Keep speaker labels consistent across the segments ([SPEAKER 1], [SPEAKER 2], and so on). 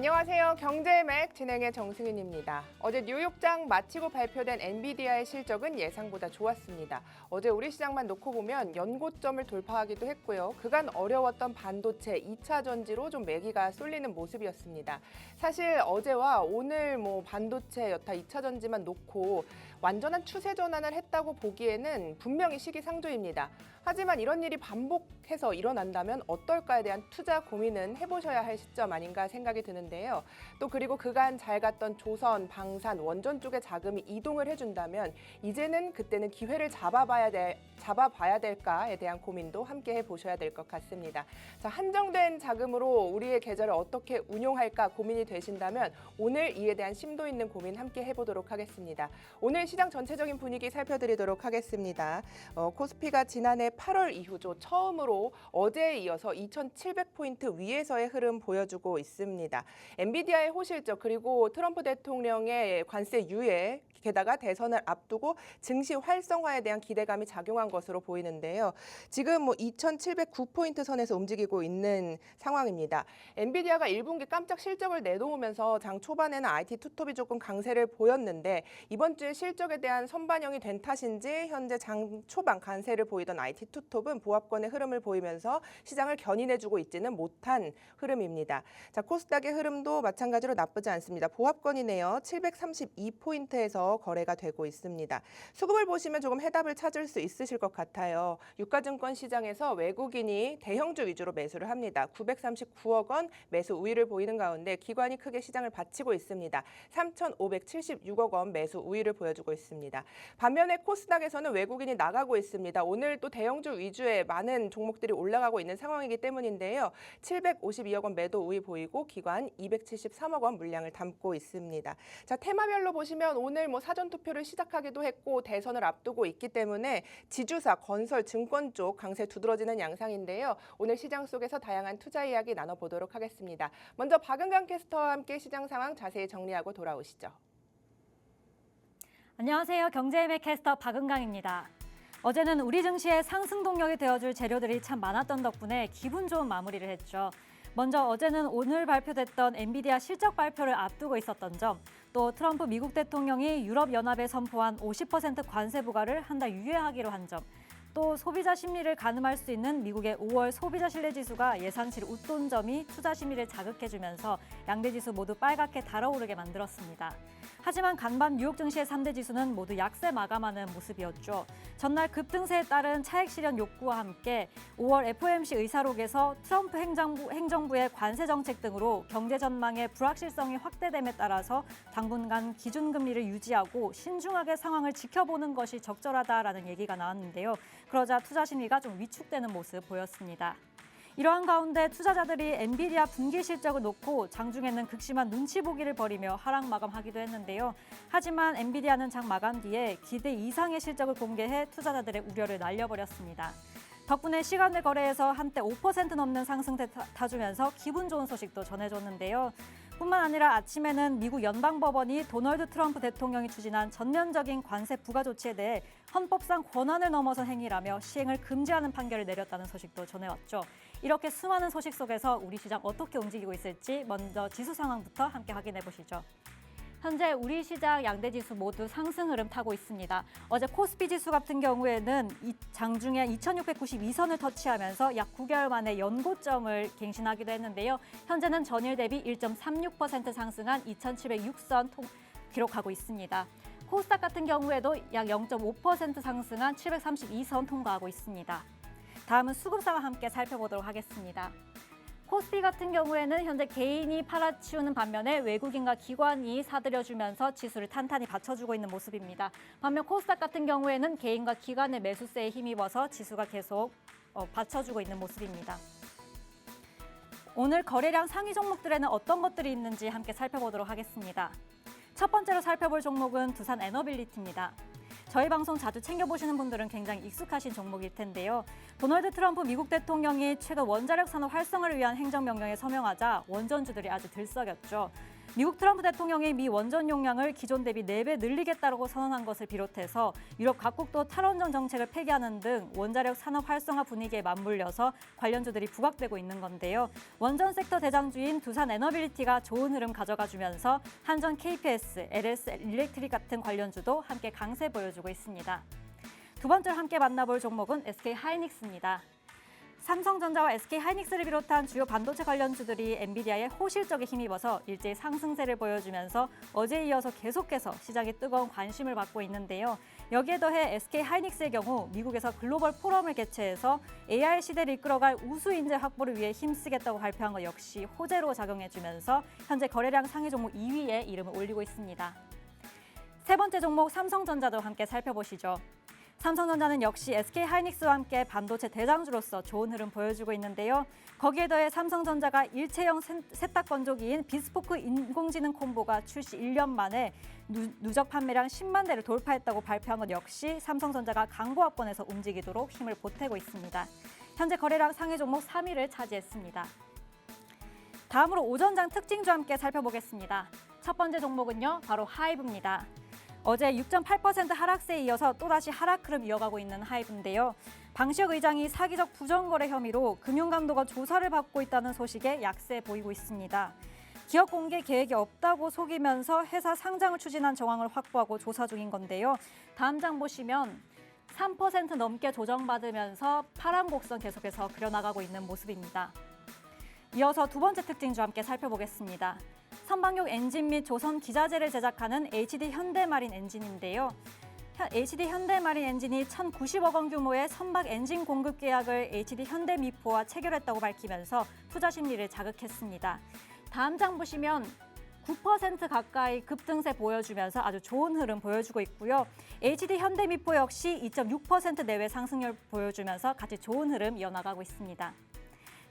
[SPEAKER 1] 안녕하세요. 경제맥 진행의 정승윤입니다. 어제 뉴욕장 마치고 발표된 엔비디아의 실적은 예상보다 좋았습니다. 어제 우리 시장만 놓고 보면 연고점을 돌파하기도 했고요. 그간 어려웠던 반도체 2차 전지로 좀 매기가 쏠리는 모습이었습니다. 사실 어제와 오늘 반도체 여타 2차 전지만 놓고 완전한 추세 전환을 했다고 보기에는 분명히 시기상조입니다. 하지만 이런 일이 반복해서 일어난다면 어떨까에 대한 투자 고민은 해보셔야 할 시점 아닌가 생각이 드는데요. 또 그리고 그간 잘 갔던 조선, 방산, 원전 쪽의 자금이 이동을 해준다면 이제는 그때는 기회를 잡아봐야 될까에 대한 고민도 함께 해보셔야 될 것 같습니다. 자, 한정된 자금으로 우리의 계좌를 어떻게 운용할까 고민이 되신다면 오늘 이에 대한 심도 있는 고민 함께 해보도록 하겠습니다. 오늘 시장 전체적인 분위기 살펴드리도록 하겠습니다. 코스피가 지난해 8월 이후죠. 처음으로 어제에 이어서 2,700포인트 위에서의 흐름 보여주고 있습니다. 엔비디아의 호실적 그리고 트럼프 대통령의 관세 유예 게다가 대선을 앞두고 증시 활성화에 대한 기대감이 작용한 것으로 보이는데요. 지금 2,709포인트 선에서 움직이고 있는 상황입니다. 엔비디아가 1분기 깜짝 실적을 내놓으면서 장 초반에는 IT 투톱이 조금 강세를 보였는데 이번 주에 실적에 대한 선반영이 된 탓인지 현재 장 초반 강세를 보이던 IT 투톱은 보합권의 흐름을 보이면서 시장을 견인해주고 있지는 못한 흐름입니다. 자, 코스닥의 흐름도 마찬가지로 나쁘지 않습니다. 보합권이네요. 732포인트에서 거래가 되고 있습니다. 수급을 보시면 조금 해답을 찾을 수 있으실 것 같아요. 유가증권 시장에서 외국인이 대형주 위주로 매수를 합니다. 939억 원 매수 우위를 보이는 가운데 기관이 크게 시장을 바치고 있습니다. 3,576억 원 매수 우위를 보여주고 있습니다. 반면에 코스닥에서는 외국인이 나가고 있습니다. 오늘 또 대형주 위주의 많은 종목들이 올라가고 있는 상황이기 때문인데요. 752억 원 매도 우위 보이고 기관 273억 원 물량을 담고 있습니다. 자, 테마별로 보시면 오늘 사전 투표를 시작하기도 했고 대선을 앞두고 있기 때문에 지주사, 건설, 증권 쪽 강세 두드러지는 양상인데요. 오늘 시장 속에서 다양한 투자 이야기 나눠보도록 하겠습니다. 먼저 박은강 캐스터와 함께 시장 상황 자세히 정리하고 돌아오시죠.
[SPEAKER 2] 안녕하세요. 경제맥 캐스터 박은강입니다. 어제는 우리 증시의 상승 동력이 되어줄 재료들이 참 많았던 덕분에 기분 좋은 마무리를 했죠. 먼저 어제는 오늘 발표됐던 엔비디아 실적 발표를 앞두고 있었던 점, 또 트럼프 미국 대통령이 유럽연합에 선포한 50% 관세 부과를 한 달 유예하기로 한 점, 또 소비자 심리를 가늠할 수 있는 미국의 5월 소비자 신뢰지수가 예상치를 웃돈 점이 투자 심리를 자극해주면서 양대 지수 모두 빨갛게 달아오르게 만들었습니다. 하지만 간밤 뉴욕 증시의 3대 지수는 모두 약세 마감하는 모습이었죠. 전날 급등세에 따른 차익 실현 욕구와 함께 5월 FOMC 의사록에서 트럼프 행정부의 관세 정책 등으로 경제 전망의 불확실성이 확대됨에 따라서 당분간 기준금리를 유지하고 신중하게 상황을 지켜보는 것이 적절하다라는 얘기가 나왔는데요. 그러자 투자 심리가 좀 위축되는 모습 보였습니다. 이러한 가운데 투자자들이 엔비디아 분기 실적을 놓고 장중에는 극심한 눈치 보기를 벌이며 하락 마감하기도 했는데요. 하지만 엔비디아는 장 마감 뒤에 기대 이상의 실적을 공개해 투자자들의 우려를 날려버렸습니다. 덕분에 시간의 거래에서 한때 5% 넘는 상승세 타주면서 기분 좋은 소식도 전해줬는데요. 뿐만 아니라 아침에는 미국 연방법원이 도널드 트럼프 대통령이 추진한 전면적인 관세 부과 조치에 대해 헌법상 권한을 넘어선 행위라며 시행을 금지하는 판결을 내렸다는 소식도 전해왔죠. 이렇게 수많은 소식 속에서 우리 시장 어떻게 움직이고 있을지 먼저 지수 상황부터 함께 확인해 보시죠. 현재 우리 시장 양대 지수 모두 상승 흐름 타고 있습니다. 어제 코스피 지수 같은 경우에는 장중에 2,692선을 터치하면서 약 9개월 만에 연고점을 갱신하기도 했는데요. 현재는 전일 대비 1.36% 상승한 2,706선 기록하고 있습니다. 코스닥 같은 경우에도 약 0.5% 상승한 732선 통과하고 있습니다. 다음은 수급 상황 함께 살펴보도록 하겠습니다. 코스피 같은 경우에는 현재 개인이 팔아치우는 반면에 외국인과 기관이 사들여주면서 지수를 탄탄히 받쳐주고 있는 모습입니다. 반면 코스닥 같은 경우에는 개인과 기관의 매수세에 힘입어서 지수가 계속 받쳐주고 있는 모습입니다. 오늘 거래량 상위 종목들에는 어떤 것들이 있는지 함께 살펴보도록 하겠습니다. 첫 번째로 살펴볼 종목은 두산 에너빌리티입니다. 저희 방송 자주 챙겨보시는 분들은 굉장히 익숙하신 종목일 텐데요. 도널드 트럼프 미국 대통령이 최근 원자력 산업 활성화를 위한 행정명령에 서명하자 원전주들이 아주 들썩였죠. 미국 트럼프 대통령이 미 원전 용량을 기존 대비 4배 늘리겠다고 선언한 것을 비롯해서 유럽 각국도 탈원전 정책을 폐기하는 등 원자력 산업 활성화 분위기에 맞물려서 관련주들이 부각되고 있는 건데요. 원전 섹터 대장주인 두산 에너빌리티가 좋은 흐름 가져가 주면서 한전 KPS, LS 일렉트릭 같은 관련주도 함께 강세 보여주고 있습니다. 두 번째로 함께 만나볼 종목은 SK 하이닉스입니다. 삼성전자와 SK 하이닉스를 비롯한 주요 반도체 관련주들이 엔비디아의 호실적에 힘입어서 일제히 상승세를 보여주면서 어제에 이어서 계속해서 시장에 뜨거운 관심을 받고 있는데요. 여기에 더해 SK 하이닉스의 경우 미국에서 글로벌 포럼을 개최해서 AI 시대를 이끌어갈 우수 인재 확보를 위해 힘쓰겠다고 발표한 것 역시 호재로 작용해주면서 현재 거래량 상위 종목 2위에 이름을 올리고 있습니다. 세 번째 종목 삼성전자도 함께 살펴보시죠. 삼성전자는 역시 SK 하이닉스와 함께 반도체 대장주로서 좋은 흐름 보여주고 있는데요. 거기에 더해 삼성전자가 일체형 세탁 건조기인 비스포크 인공지능 콤보가 출시 1년 만에 누적 판매량 10만 대를 돌파했다고 발표한 것 역시 삼성전자가 강보합권에서 움직이도록 힘을 보태고 있습니다. 현재 거래량 상위 종목 3위를 차지했습니다. 다음으로 오전장 특징주 함께 살펴보겠습니다. 첫 번째 종목은요, 바로 하이브입니다. 어제 6.8% 하락세에 이어서 또다시 하락 흐름 이어가고 있는 하이브인데요. 방시혁 의장이 사기적 부정거래 혐의로 금융감독원 조사를 받고 있다는 소식에 약세 보이고 있습니다. 기업 공개 계획이 없다고 속이면서 회사 상장을 추진한 정황을 확보하고 조사 중인 건데요. 다음 장 보시면 3% 넘게 조정받으면서 파란 곡선 계속해서 그려나가고 있는 모습입니다. 이어서 두 번째 특징주 함께 살펴보겠습니다. 선박용 엔진 및 조선 기자재를 제작하는 HD 현대마린 엔진인데요. HD 현대마린 엔진이 1,090억 원 규모의 선박 엔진 공급 계약을 HD 현대미포와 체결했다고 밝히면서 투자 심리를 자극했습니다. 다음 장 보시면 9% 가까이 급등세 보여주면서 아주 좋은 흐름 보여주고 있고요. HD 현대미포 역시 2.6% 내외 상승률 보여주면서 같이 좋은 흐름 이어나가고 있습니다.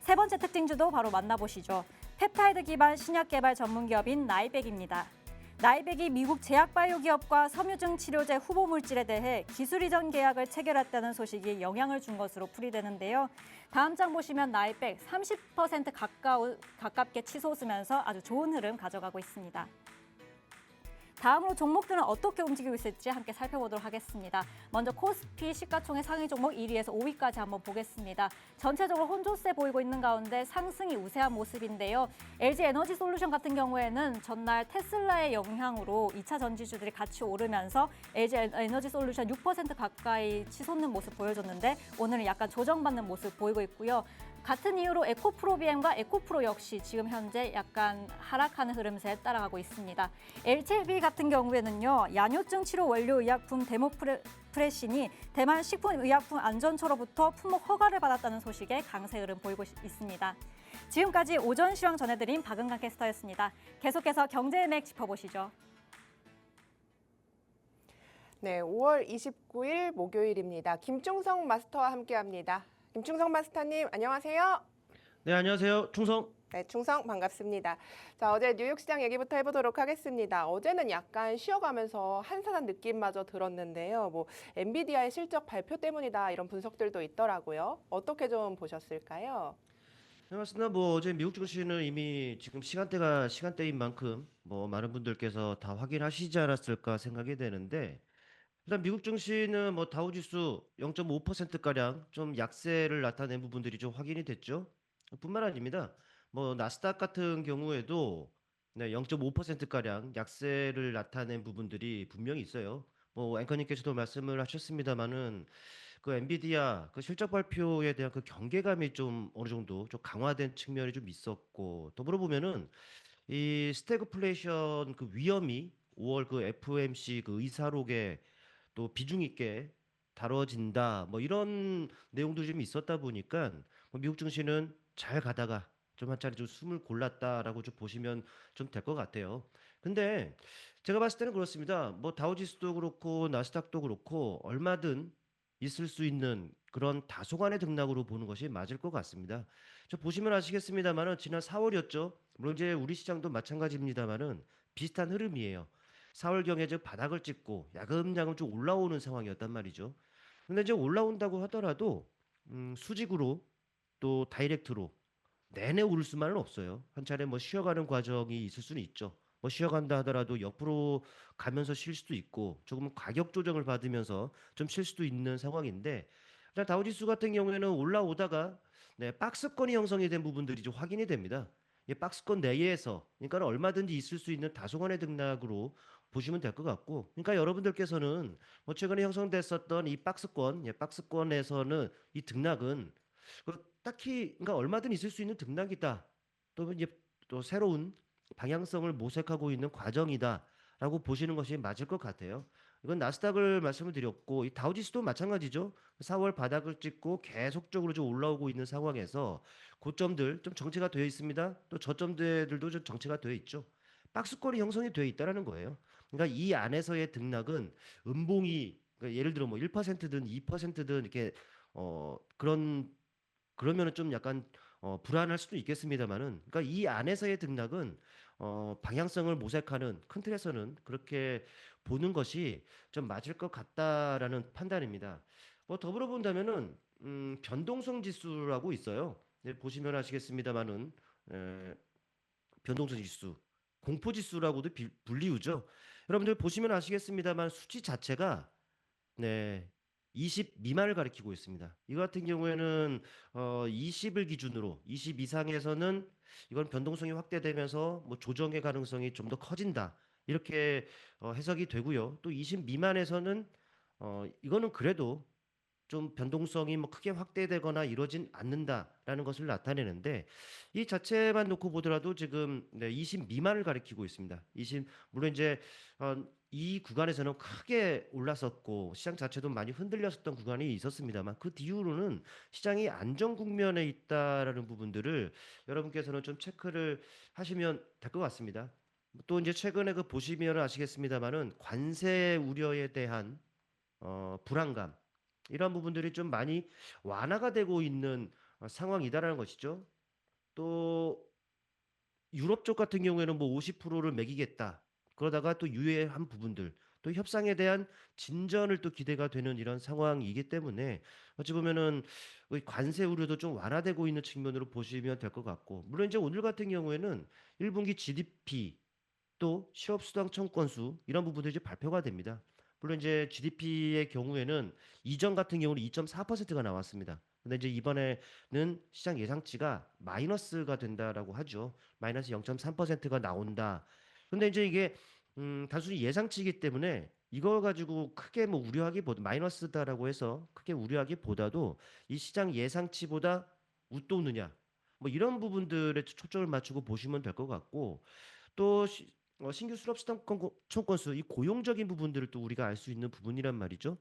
[SPEAKER 2] 세 번째 특징주도 바로 만나보시죠. 펩타이드 기반 신약 개발 전문 기업인 나이백입니다. 나이백이 미국 제약바이오 기업과 섬유증 치료제 후보 물질에 대해 기술 이전 계약을 체결했다는 소식이 영향을 준 것으로 풀이되는데요. 다음 장 보시면 나이백 30% 가깝게 치솟으면서 아주 좋은 흐름 가져가고 있습니다. 다음으로 종목들은 어떻게 움직이고 있을지 함께 살펴보도록 하겠습니다. 먼저 코스피 시가총액 상위 종목 1위에서 5위까지 한번 보겠습니다. 전체적으로 혼조세 보이고 있는 가운데 상승이 우세한 모습인데요. LG 에너지 솔루션 같은 경우에는 전날 테슬라의 영향으로 2차 전지주들이 같이 오르면서 LG 에너지 솔루션 6% 가까이 치솟는 모습 보여줬는데 오늘은 약간 조정받는 모습 보이고 있고요. 같은 이유로 에코프로비엠과 에코프로 역시 지금 현재 약간 하락하는 흐름세에 따라가고 있습니다. LCB 같은 경우에는요, 야뇨증 치료 원료 의약품 데모프레신이 대만 식품의약품 안전처로부터 품목 허가를 받았다는 소식에 강세 흐름 보이고 있습니다. 지금까지 오전 시황 전해드린 박은강 캐스터였습니다. 계속해서 경제의 맥 짚어보시죠.
[SPEAKER 1] 네, 5월 29일 목요일입니다. 김충성 마스터와 함께합니다. 김충성 마스터님, 안녕하세요.
[SPEAKER 3] 네, 안녕하세요. 충성.
[SPEAKER 1] 네, 충성 반갑습니다. 자, 어제 뉴욕 시장 얘기부터 해보도록 하겠습니다. 어제는 약간 쉬어가면서 한산한 느낌마저 들었는데요. 엔비디아의 실적 발표 때문이다 이런 분석들도 있더라고요. 어떻게 좀 보셨을까요?
[SPEAKER 3] 네, 맞습니다. 어제 미국 증시는 이미 지금 시간대가 시간대인 만큼 많은 분들께서 다 확인하시지 않았을까 생각이 되는데 일단 미국 증시는 다우지수 0.5%가량 좀 약세를 나타낸 부분들이 좀 확인이 됐죠. 뿐만 아닙니다. 나스닥 같은 경우에도 네, 0.5%가량 약세를 나타낸 부분들이 분명히 있어요. 앵커님께서도 말씀을 하셨습니다만은 그 엔비디아 그 실적 발표에 대한 그 경계감이 좀 어느 정도 좀 강화된 측면이 좀 있었고 더불어 보면은 이 스태그플레이션 그 위험이 5월 그 FOMC 그 의사록에 또 비중 있게 다뤄진다. 이런 내용도 좀 있었다 보니까 미국 증시는 잘 가다가 좀 한 차례 좀 숨을 골랐다라고 좀 보시면 좀 될 것 같아요. 근데 제가 봤을 때는 그렇습니다. 다우지수도 그렇고 나스닥도 그렇고 얼마든 있을 수 있는 그런 다소간의 등락으로 보는 것이 맞을 것 같습니다. 저 보시면 아시겠습니다만은 지난 4월이었죠. 물론 이제 우리 시장도 마찬가지입니다만은 비슷한 흐름이에요. 4월경에 저 바닥을 찍고 야금야금 좀 올라오는 상황이었단 말이죠. 근데 이제 올라온다고 하더라도 수직으로 또 다이렉트로 내내 오를 수만은 없어요. 한 차례 쉬어가는 과정이 있을 수는 있죠. 뭐 쉬어간다 하더라도 옆으로 가면서 쉴 수도 있고 조금 가격 조정을 받으면서 좀 쉴 수도 있는 상황인데 일단 다우지수 같은 경우에는 올라오다가 네, 박스권이 형성이 된 부분들이 좀 확인이 됩니다. 이 박스권 내에서 그러니까 얼마든지 있을 수 있는 다소간의 등락으로 보시면 될 것 같고 그러니까 여러분들께서는 뭐 최근에 형성됐었던 이 박스권, 예, 박스권에서는 이 등락은 딱히 그러니까 얼마든 있을 수 있는 등락이다. 또 이제 또 새로운 방향성을 모색하고 있는 과정이다라고 보시는 것이 맞을 것 같아요. 이건 나스닥을 말씀을 드렸고 이 다우지수도 마찬가지죠. 4월 바닥을 찍고 계속적으로 좀 올라오고 있는 상황에서 고점들 좀 정체가 되어 있습니다. 또 저점들도 좀 정체가 되어 있죠. 박스권이 형성이 되어 있다라는 거예요. 그러니까 이 안에서의 등락은 음봉이 그러니까 예를 들어 뭐 1%든 2%든 이렇게 그러면은 좀 약간 불안할 수도 있겠습니다만은 그러니까 이 안에서의 등락은 방향성을 모색하는 큰 틀에서는 그렇게 보는 것이 좀 맞을 것 같다라는 판단입니다. 뭐 더불어 본다면은 변동성 지수라고 있어요. 네, 보시면 아시겠습니다만은 에, 변동성 지수, 공포 지수라고도 불리우죠. 여러분들 보시면 아시겠습니다만 수치 자체가 네. 20 미만을 가리키고 있습니다. 이거 같은 경우에는 20을 기준으로 20 이상에서는 이건 변동성이 확대되면서 뭐 조정의 가능성이 좀 더 커진다. 이렇게 해석이 되고요. 또 20 미만에서는 이거는 그래도 좀 변동성이 뭐 크게 확대되거나 이러진 않는다라는 것을 나타내는데 이 자체만 놓고 보더라도 지금 네, 20 미만을 가리키고 있습니다. 20 물론 이제 이 구간에서는 크게 올랐었고 시장 자체도 많이 흔들렸었던 구간이 있었습니다만 그 뒤로는 시장이 안정 국면에 있다라는 부분들을 여러분께서는 좀 체크를 하시면 될 것 같습니다. 또 이제 최근에 그 보시면 아시겠습니다만은 관세 우려에 대한 불안감 이런 부분들이 좀 많이 완화가 되고 있는 상황이다라는 것이죠. 또 유럽 쪽 같은 경우에는 뭐 50%를 매기겠다. 그러다가 또 유예한 부분들, 또 협상에 대한 진전을 또 기대가 되는 이런 상황이기 때문에 어찌 보면은 이 관세 우려도 좀 완화되고 있는 측면으로 보시면 될 것 같고, 물론 이제 오늘 같은 경우에는 1분기 GDP 또 실업수당 청건수 이런 부분들이 이제 발표가 됩니다. 물론 이제 GDP의 경우에는 이전 같은 경우는 2.4%가 나왔습니다. 근데 이제 이번에는 시장 예상치가 마이너스가 된다라고 하죠. 마이너스 0.3%가 나온다. 근데 이제 이게 단순히 예상치이기 때문에 이걸 가지고 크게 뭐 우려하기보다 마이너스다라고 해서 크게 우려하기보다도 이 시장 예상치보다 웃도느냐 뭐 이런 부분들에 초점을 맞추고 보시면 될 것 같고 또 신규 수납 수당 총건수 이 고용적인 부분들을 또 우리가 알 수 있는 부분이란 말이죠.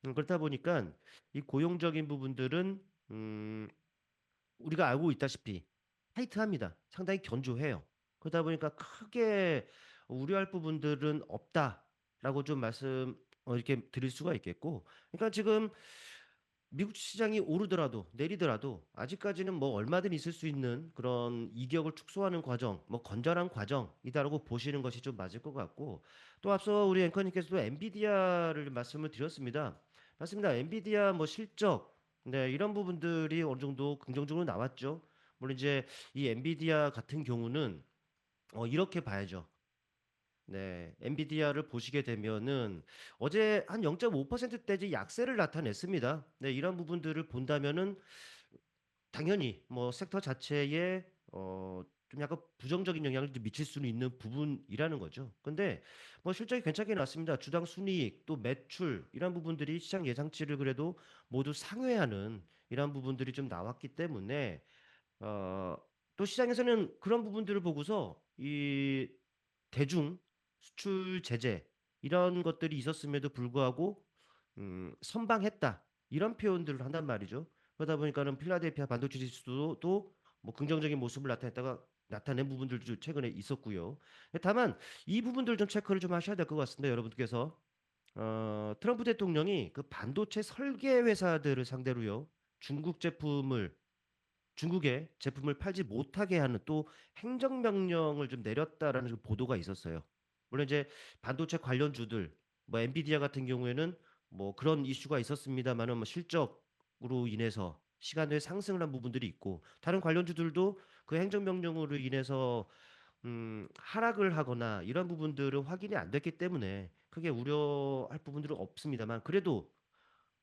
[SPEAKER 3] 그렇다 보니까 이 고용적인 부분들은 우리가 알고 있다시피 타이트합니다. 상당히 견조해요. 그러다 보니까 크게 우려할 부분들은 없다라고 좀 말씀 이렇게 드릴 수가 있겠고, 그러니까 지금 미국 시장이 오르더라도 내리더라도 아직까지는 뭐 얼마든 있을 수 있는 그런 이격을 축소하는 과정, 뭐 건전한 과정이다라고 보시는 것이 좀 맞을 것 같고 또 앞서 우리 앵커님께서도 엔비디아를 말씀을 드렸습니다. 맞습니다. 엔비디아 뭐 실적 네, 이런 부분들이 어느 정도 긍정적으로 나왔죠. 물론 이제 이 엔비디아 같은 경우는 이렇게 봐야죠. 네, 엔비디아를 보시게 되면은 어제 한 0.5%대지 약세를 나타냈습니다. 네, 이런 부분들을 본다면은 당연히 뭐 섹터 자체에 좀 약간 부정적인 영향을 좀 미칠 수는 있는 부분이라는 거죠. 근데 뭐 실적이 괜찮게 나왔습니다. 주당 순이익 또 매출 이런 부분들이 시장 예상치를 그래도 모두 상회하는 이런 부분들이 좀 나왔기 때문에 어, 또 시장에서는 그런 부분들을 보고서 이 대중 수출 제재 이런 것들이 있었음에도 불구하고 선방했다 이런 표현들을 한단 말이죠. 그러다 보니까는 필라델피아 반도체 지수도 또뭐 긍정적인 모습을 나타낸 부분들도 최근에 있었고요. 다만 이 부분들 좀 체크를 좀 하셔야 될 것 같습니다, 여러분께서. 트럼프 대통령이 그 반도체 설계 회사들을 상대로요 중국에 제품을 팔지 못하게 하는 또 행정명령을 좀 내렸다라는 좀 보도가 있었어요. 물론 이제 반도체 관련주들, 뭐 엔비디아 같은 경우에는 뭐 그런 이슈가 있었습니다만은 뭐 실적으로 인해서 시간 외에 상승을 한 부분들이 있고 다른 관련주들도 그 행정명령으로 인해서 하락을 하거나 이런 부분들은 확인이 안 됐기 때문에 크게 우려할 부분들은 없습니다만 그래도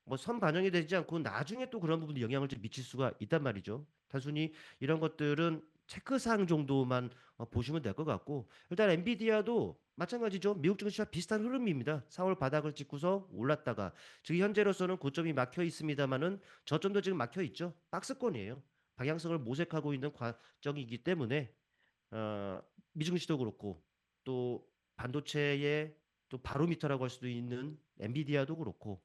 [SPEAKER 3] 뭐 선반영이 되지 않고 나중에 또 그런 부분이 영향을 좀 미칠 수가 있단 말이죠. 단순히 이런 것들은 체크사항 정도만 보시면 될 것 같고 일단 엔비디아도 마찬가지죠. 미국 증시와 비슷한 흐름입니다. 4월 바닥을 찍고서 올랐다가 지금 현재로서는 고점이 막혀 있습니다만은 저점도 지금 막혀 있죠. 박스권이에요. 방향성을 모색하고 있는 과정이기 때문에 미증시도 그렇고 또 반도체의 또 바로미터라고 할 수도 있는 엔비디아도 그렇고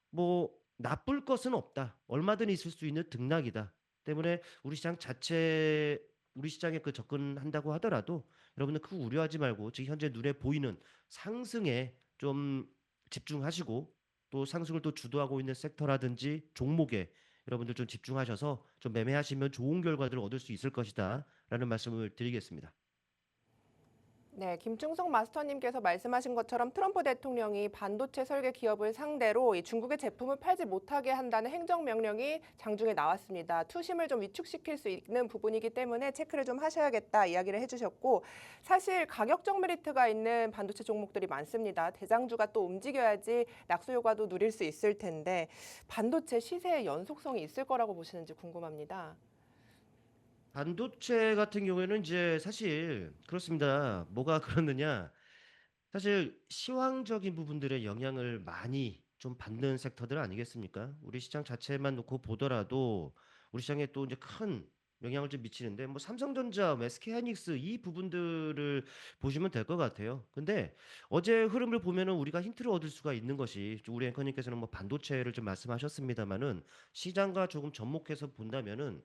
[SPEAKER 3] 뭐 나쁠 것은 없다. 얼마든 있을 수 있는 등락이다. 때문에 우리 시장 자체 우리 시장에 그 접근한다고 하더라도 여러분들 크게 우려하지 말고 지금 현재 눈에 보이는 상승에 좀 집중하시고 또 상승을 또 주도하고 있는 섹터라든지 종목에 여러분들 좀 집중하셔서 좀 매매하시면 좋은 결과들을 얻을 수 있을 것이다라는 말씀을 드리겠습니다.
[SPEAKER 1] 네, 김충성 마스터님께서 말씀하신 것처럼 트럼프 대통령이 반도체 설계 기업을 상대로 이 중국의 제품을 팔지 못하게 한다는 행정명령이 장중에 나왔습니다. 투심을 좀 위축시킬 수 있는 부분이기 때문에 체크를 좀 하셔야겠다 이야기를 해주셨고 사실 가격적 메리트가 있는 반도체 종목들이 많습니다. 대장주가 또 움직여야지 낙수 효과도 누릴 수 있을 텐데 반도체 시세의 연속성이 있을 거라고 보시는지 궁금합니다.
[SPEAKER 3] 반도체 같은 경우에는 이제 사실 그렇습니다. 뭐가 그렇느냐? 사실 시황적인 부분들의 영향을 많이 좀 받는 섹터들 아니겠습니까? 우리 시장 자체만 놓고 보더라도 우리 시장에 또 이제 큰 영향을 좀 미치는데 뭐 삼성전자, 뭐 SK하이닉스 이 부분들을 보시면 될 것 같아요. 근데 어제 흐름을 보면은 우리가 힌트를 얻을 수가 있는 것이 우리 앵커님께서는 뭐 반도체를 좀 말씀하셨습니다만은 시장과 조금 접목해서 본다면은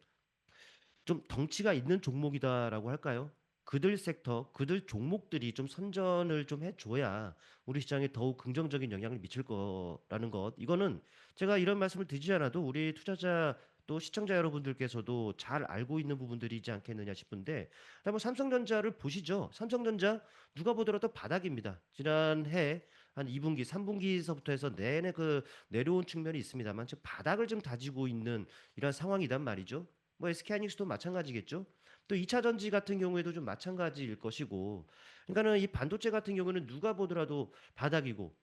[SPEAKER 3] 좀 덩치가 있는 종목이다라고 할까요? 그들 섹터, 그들 종목들이 좀 선전을 좀 해줘야 우리 시장에 더욱 긍정적인 영향을 미칠 거라는 것. 이거는 제가 이런 말씀을 드리지 않아도 우리 투자자 또 시청자 여러분들께서도 잘 알고 있는 부분들이지 않겠느냐 싶은데, 한번 삼성전자를 보시죠. 삼성전자 누가 보더라도 바닥입니다. 지난해 한 2분기, 3분기서부터 해서 내내 그 내려온 측면이 있습니다만 지금 바닥을 좀 다지고 있는 이런 상황이란 말이죠. 뭐 SK하이닉스도 마찬가지겠죠. 또 2차 전지 같은 경우에도 좀 마찬가지일 것이고. 그러니까는 이 반도체 같은 경우는 누가 보더라도 바닥이고.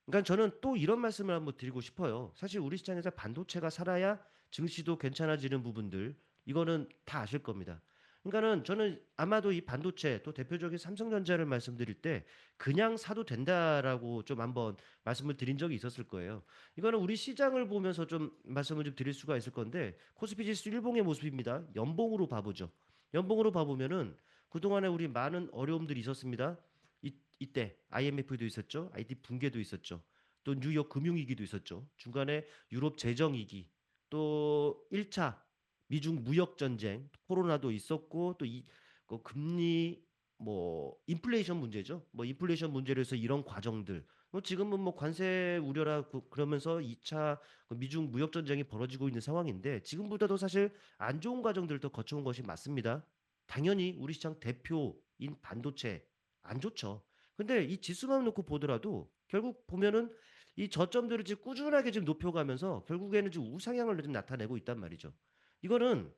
[SPEAKER 3] 그러니까 저는 또 이런 말씀을 한번 드리고 싶어요. 사실 우리 시장에서 반도체가 살아야 증시도 괜찮아지는 부분들 이거는 다 아실 겁니다. 그러니까는 저는 아마도 이 반도체 또 대표적인 삼성전자를 말씀드릴 때 그냥 사도 된다라고 좀 한번 말씀을 드린 적이 있었을 거예요. 이거는 우리 시장을 보면서 좀 말씀을 좀 드릴 수가 있을 건데 코스피 지수 일봉의 모습입니다. 연봉으로 봐보죠. 연봉으로 봐보면은 그동안에 우리 많은 어려움들이 있었습니다. 이때 IMF도 있었죠. IT 붕괴도 있었죠. 또 뉴욕 금융위기도 있었죠. 중간에 유럽 재정위기, 또 1차 미중 무역 전쟁, 코로나도 있었고 또 그 금리 뭐 인플레이션 문제죠. 뭐 인플레이션 문제로 해서 이런 과정들. 뭐 지금은 뭐 관세 우려라 그러면서 2차 미중 무역 전쟁이 벌어지고 있는 상황인데 지금보다도 사실 안 좋은 과정들도 거쳐온 것이 맞습니다. 당연히 우리 시장 대표인 반도체 안 좋죠. 근데 이 지수만 놓고 보더라도 결국 보면은 이 저점들을 지금 꾸준하게 지금 높여가면서 결국에는 지금 우상향을 좀 나타내고 있단 말이죠. 이거는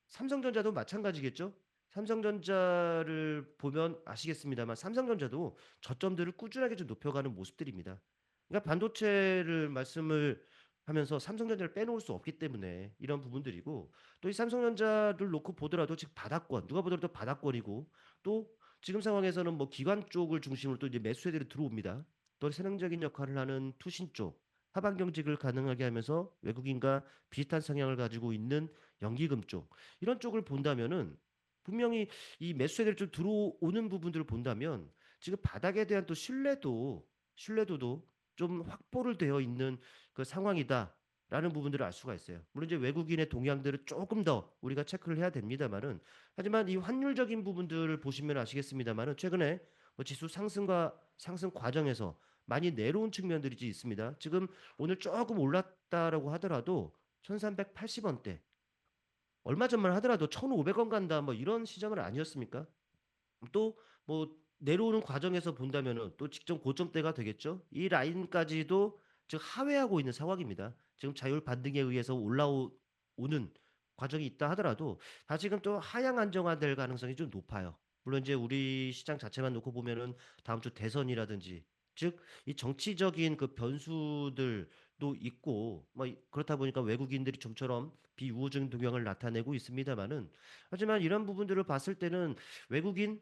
[SPEAKER 3] 삼성전자도 마찬가지겠죠? 삼성전자를 보면 아시겠습니다만 삼성전자도 저점들을 꾸준하게 좀 높여가는 모습들입니다. 그러니까 반도체를 말씀을 하면서 삼성전자를 빼놓을 수 없기 때문에 이런 부분들이고 또 이 삼성전자를 놓고 보더라도 지금 바닥권 누가 보더라도 바닥권이고 또 지금 상황에서는 뭐 기관 쪽을 중심으로 또 이제 매수세들이 들어옵니다. 또 세능적인 역할을 하는 투신 쪽 하방 경직을 가능하게 하면서 외국인과 비슷한 성향을 가지고 있는 연기금 쪽 이런 쪽을 본다면은 분명히 이 매수세들 좀 들어오는 부분들을 본다면 지금 바닥에 대한 또 신뢰도도 좀 확보를 되어 있는 그 상황이다라는 부분들을 알 수가 있어요. 물론 이제 외국인의 동향들을 조금 더 우리가 체크를 해야 됩니다만은 하지만 이 환율적인 부분들을 보시면 아시겠습니다만은 최근에 뭐 지수 상승과 상승 과정에서 많이 내려온 측면들이 있습니다. 지금 오늘 조금 올랐다라고 하더라도 1380원대 얼마 전만 하더라도 1,500원 간다 뭐 이런 시장은 아니었습니까? 또 뭐 내려오는 과정에서 본다면은 또 직전 고점대가 되겠죠. 이 라인까지도 지금 하회하고 있는 상황입니다. 지금 자율 반등에 의해서 올라오는 과정이 있다 하더라도 다시금 또 하향 안정화될 가능성이 좀 높아요. 물론 이제 우리 시장 자체만 놓고 보면은 다음 주 대선이라든지 즉 이 정치적인 그 변수들도 있고 뭐 그렇다 보니까 외국인들이 좀처럼 비우호적인 동향을 나타내고 있습니다만은 하지만 이런 부분들을 봤을 때는 외국인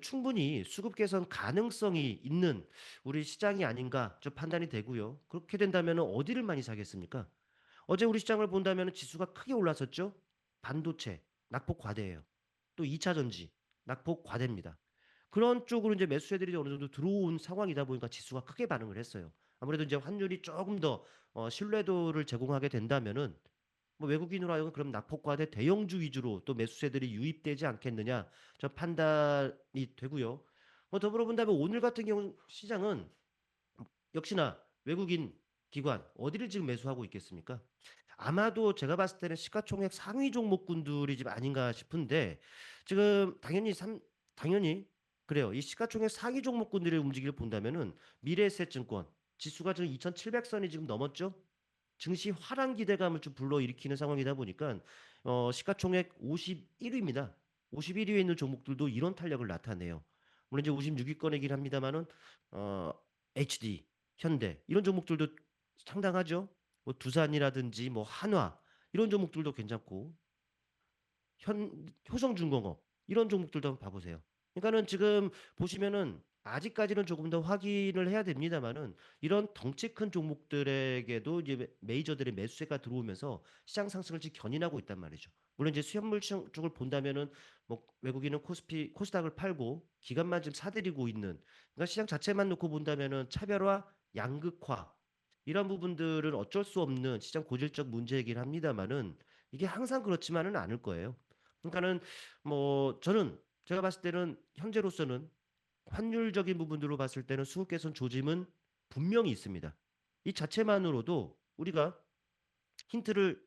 [SPEAKER 3] 충분히 수급 개선 가능성이 있는 우리 시장이 아닌가 좀 판단이 되고요. 그렇게 된다면 어디를 많이 사겠습니까? 어제 우리 시장을 본다면 지수가 크게 올랐었죠. 반도체 낙폭 과대예요. 또 2차 전지 낙폭 과대입니다. 그런 쪽으로 이제 매수세들이 어느 정도 들어온 상황이다 보니까 지수가 크게 반응을 했어요. 아무래도 이제 환율이 조금 더 신뢰도를 제공하게 된다면은 뭐 외국인으로 하여금 그럼 낙폭과대 대형주 위주로 또 매수세들이 유입되지 않겠느냐 저 판단이 되고요. 뭐 더불어 본다면 오늘 같은 경우 시장은 역시나 외국인 기관 어디를 지금 매수하고 있겠습니까? 아마도 제가 봤을 때는 시가총액 상위 종목군들이 지금 아닌가 싶은데 지금 당연히 그래요. 이 시가총액 상위 종목군들의 움직임을 본다면은 미래에셋증권 지수가 지금 2,700선이 지금 넘었죠? 증시 화랑 기대감을 좀 불러일으키는 상황이다 보니까 시가총액 51위입니다. 51위에 있는 종목들도 이런 탄력을 나타내요. 물론 이제 56위권이긴 합니다만은 어, HD, 현대 이런 종목들도 상당하죠. 뭐 두산이라든지 뭐 한화 이런 종목들도 괜찮고 효성중공업 이런 종목들도 한번 봐보세요. 그러니까는 지금 보시면은 아직까지는 조금 더 확인을 해야 됩니다만은 이런 덩치 큰 종목들에게도 이제 메이저들의 매수세가 들어오면서 시장 상승을 지금 견인하고 있단 말이죠. 물론 이제 수현물 시장 쪽을 본다면은 뭐 외국인은 코스닥을 팔고 기관만 지금 사들이고 있는 그러니까 시장 자체만 놓고 본다면은 차별화, 양극화 이런 부분들은 어쩔 수 없는 시장 고질적 문제이긴 합니다만은 이게 항상 그렇지만은 않을 거예요. 그러니까는 뭐 저는 제가 봤을 때는 현재로서는 환율적인 부분들로 봤을 때는 수급 개선 조짐은 분명히 있습니다. 이 자체만으로도 우리가 힌트를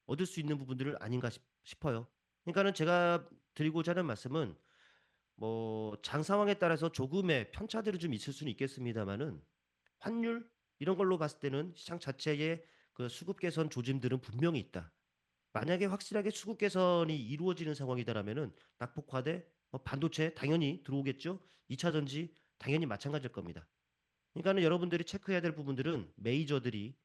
[SPEAKER 3] 얻을 수 있는 부분들은 아닌가 싶어요. 그러니까는 제가 드리고자 하는 말씀은 뭐 장 상황에 따라서 조금의 편차들은 좀 있을 수는 있겠습니다만은 환율 이런 걸로 봤을 때는 시장 자체의 그 수급 개선 조짐들은 분명히 있다. 만약에 확실하게 수급 개선이 이루어지는 상황이다라면은 낙폭 과대, 반도체 당연히 들어오겠죠. 2차 전지 당연히 마찬가지일 겁니다. 그러니까는 여러분들이 체크해야 될 부분들은 메이저들이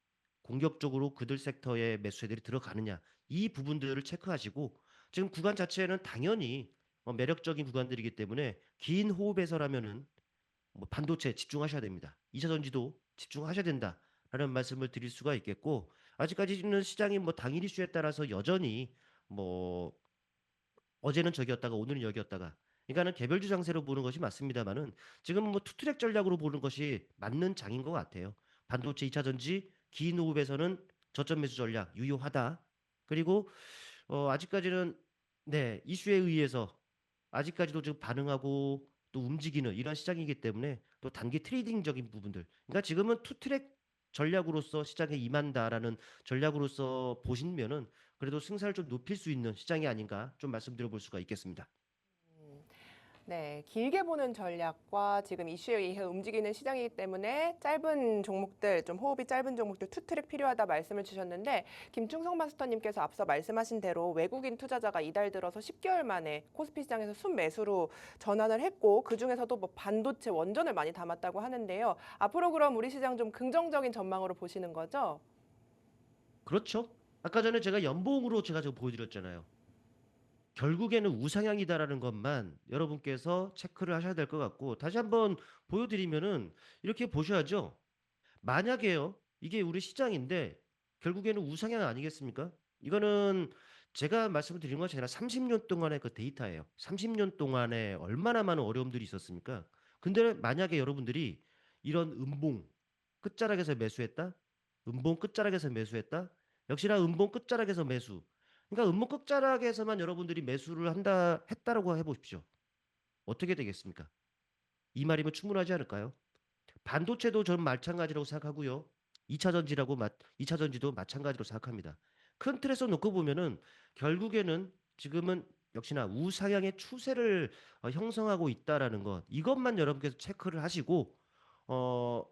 [SPEAKER 3] 공격적으로 그들 섹터에 매수세들이 들어가느냐 이 부분들을 체크하시고 지금 구간 자체는 당연히 매력적인 구간들이기 때문에 긴 호흡에서라면은 뭐 반도체 집중하셔야 됩니다. 2차 전지도 집중하셔야 된다라는 말씀을 드릴 수가 있겠고 아직까지는 시장이 뭐 당일 이슈에 따라서 여전히 뭐 어제는 저기였다가 오늘은 여기였다가 그러니까는 개별주 장세로 보는 것이 맞습니다만은 지금 뭐 투트랙 전략으로 보는 것이 맞는 장인 것 같아요. 반도체 2차 전지 긴 호흡에서는 저점 매수 전략 유효하다. 그리고 아직까지는 네 이슈에 의해서 아직까지도 지금 반응하고 또 움직이는 이런 시장이기 때문에 또 단기 트레이딩적인 부분들. 그러니까 지금은 투트랙 전략으로서 시장에 임한다라는 전략으로서 보시면은 그래도 승산을 좀 높일 수 있는 시장이 아닌가 좀 말씀드려 볼 수가 있겠습니다.
[SPEAKER 1] 네, 길게 보는 전략과 지금 이슈에 의해 움직이는 시장이기 때문에 짧은 종목들, 좀 호흡이 짧은 종목들 투트랙 필요하다 말씀을 주셨는데 김충성 마스터님께서 앞서 말씀하신 대로 외국인 투자자가 이달 들어서 10개월 만에 코스피 시장에서 순매수로 전환을 했고 그중에서도 뭐 반도체 원전을 많이 담았다고 하는데요. 앞으로 그럼 우리 시장 좀 긍정적인 전망으로 보시는 거죠?
[SPEAKER 3] 그렇죠? 아까 전에 제가 연봉으로 제가 지금 보여드렸잖아요. 결국에는 우상향이다라는 것만 여러분께서 체크를 하셔야 될 것 같고 다시 한번 보여드리면은 이렇게 보셔야죠. 만약에요. 이게 우리 시장인데 결국에는 우상향 아니겠습니까? 이거는 제가 말씀을 드린 것이 아니라 30년 동안의 그 데이터예요. 30년 동안에 얼마나 많은 어려움들이 있었습니까? 근데 만약에 여러분들이 이런 음봉 끝자락에서 매수했다? 음봉 끝자락에서 매수했다? 역시나 음봉 끝자락에서 매수. 그러니까 음봉 끝자락에서만 여러분들이 매수를 했다라고 해보십시오. 어떻게 되겠습니까? 이 말이면 충분하지 않을까요? 반도체도 저는 마찬가지라고 생각하고요. 2차 전지도 마찬가지로 생각합니다. 큰 틀에서 놓고 보면은 결국에는 지금은 역시나 우상향의 추세를 형성하고 있다라는 것. 이것만 여러분께서 체크를 하시고 어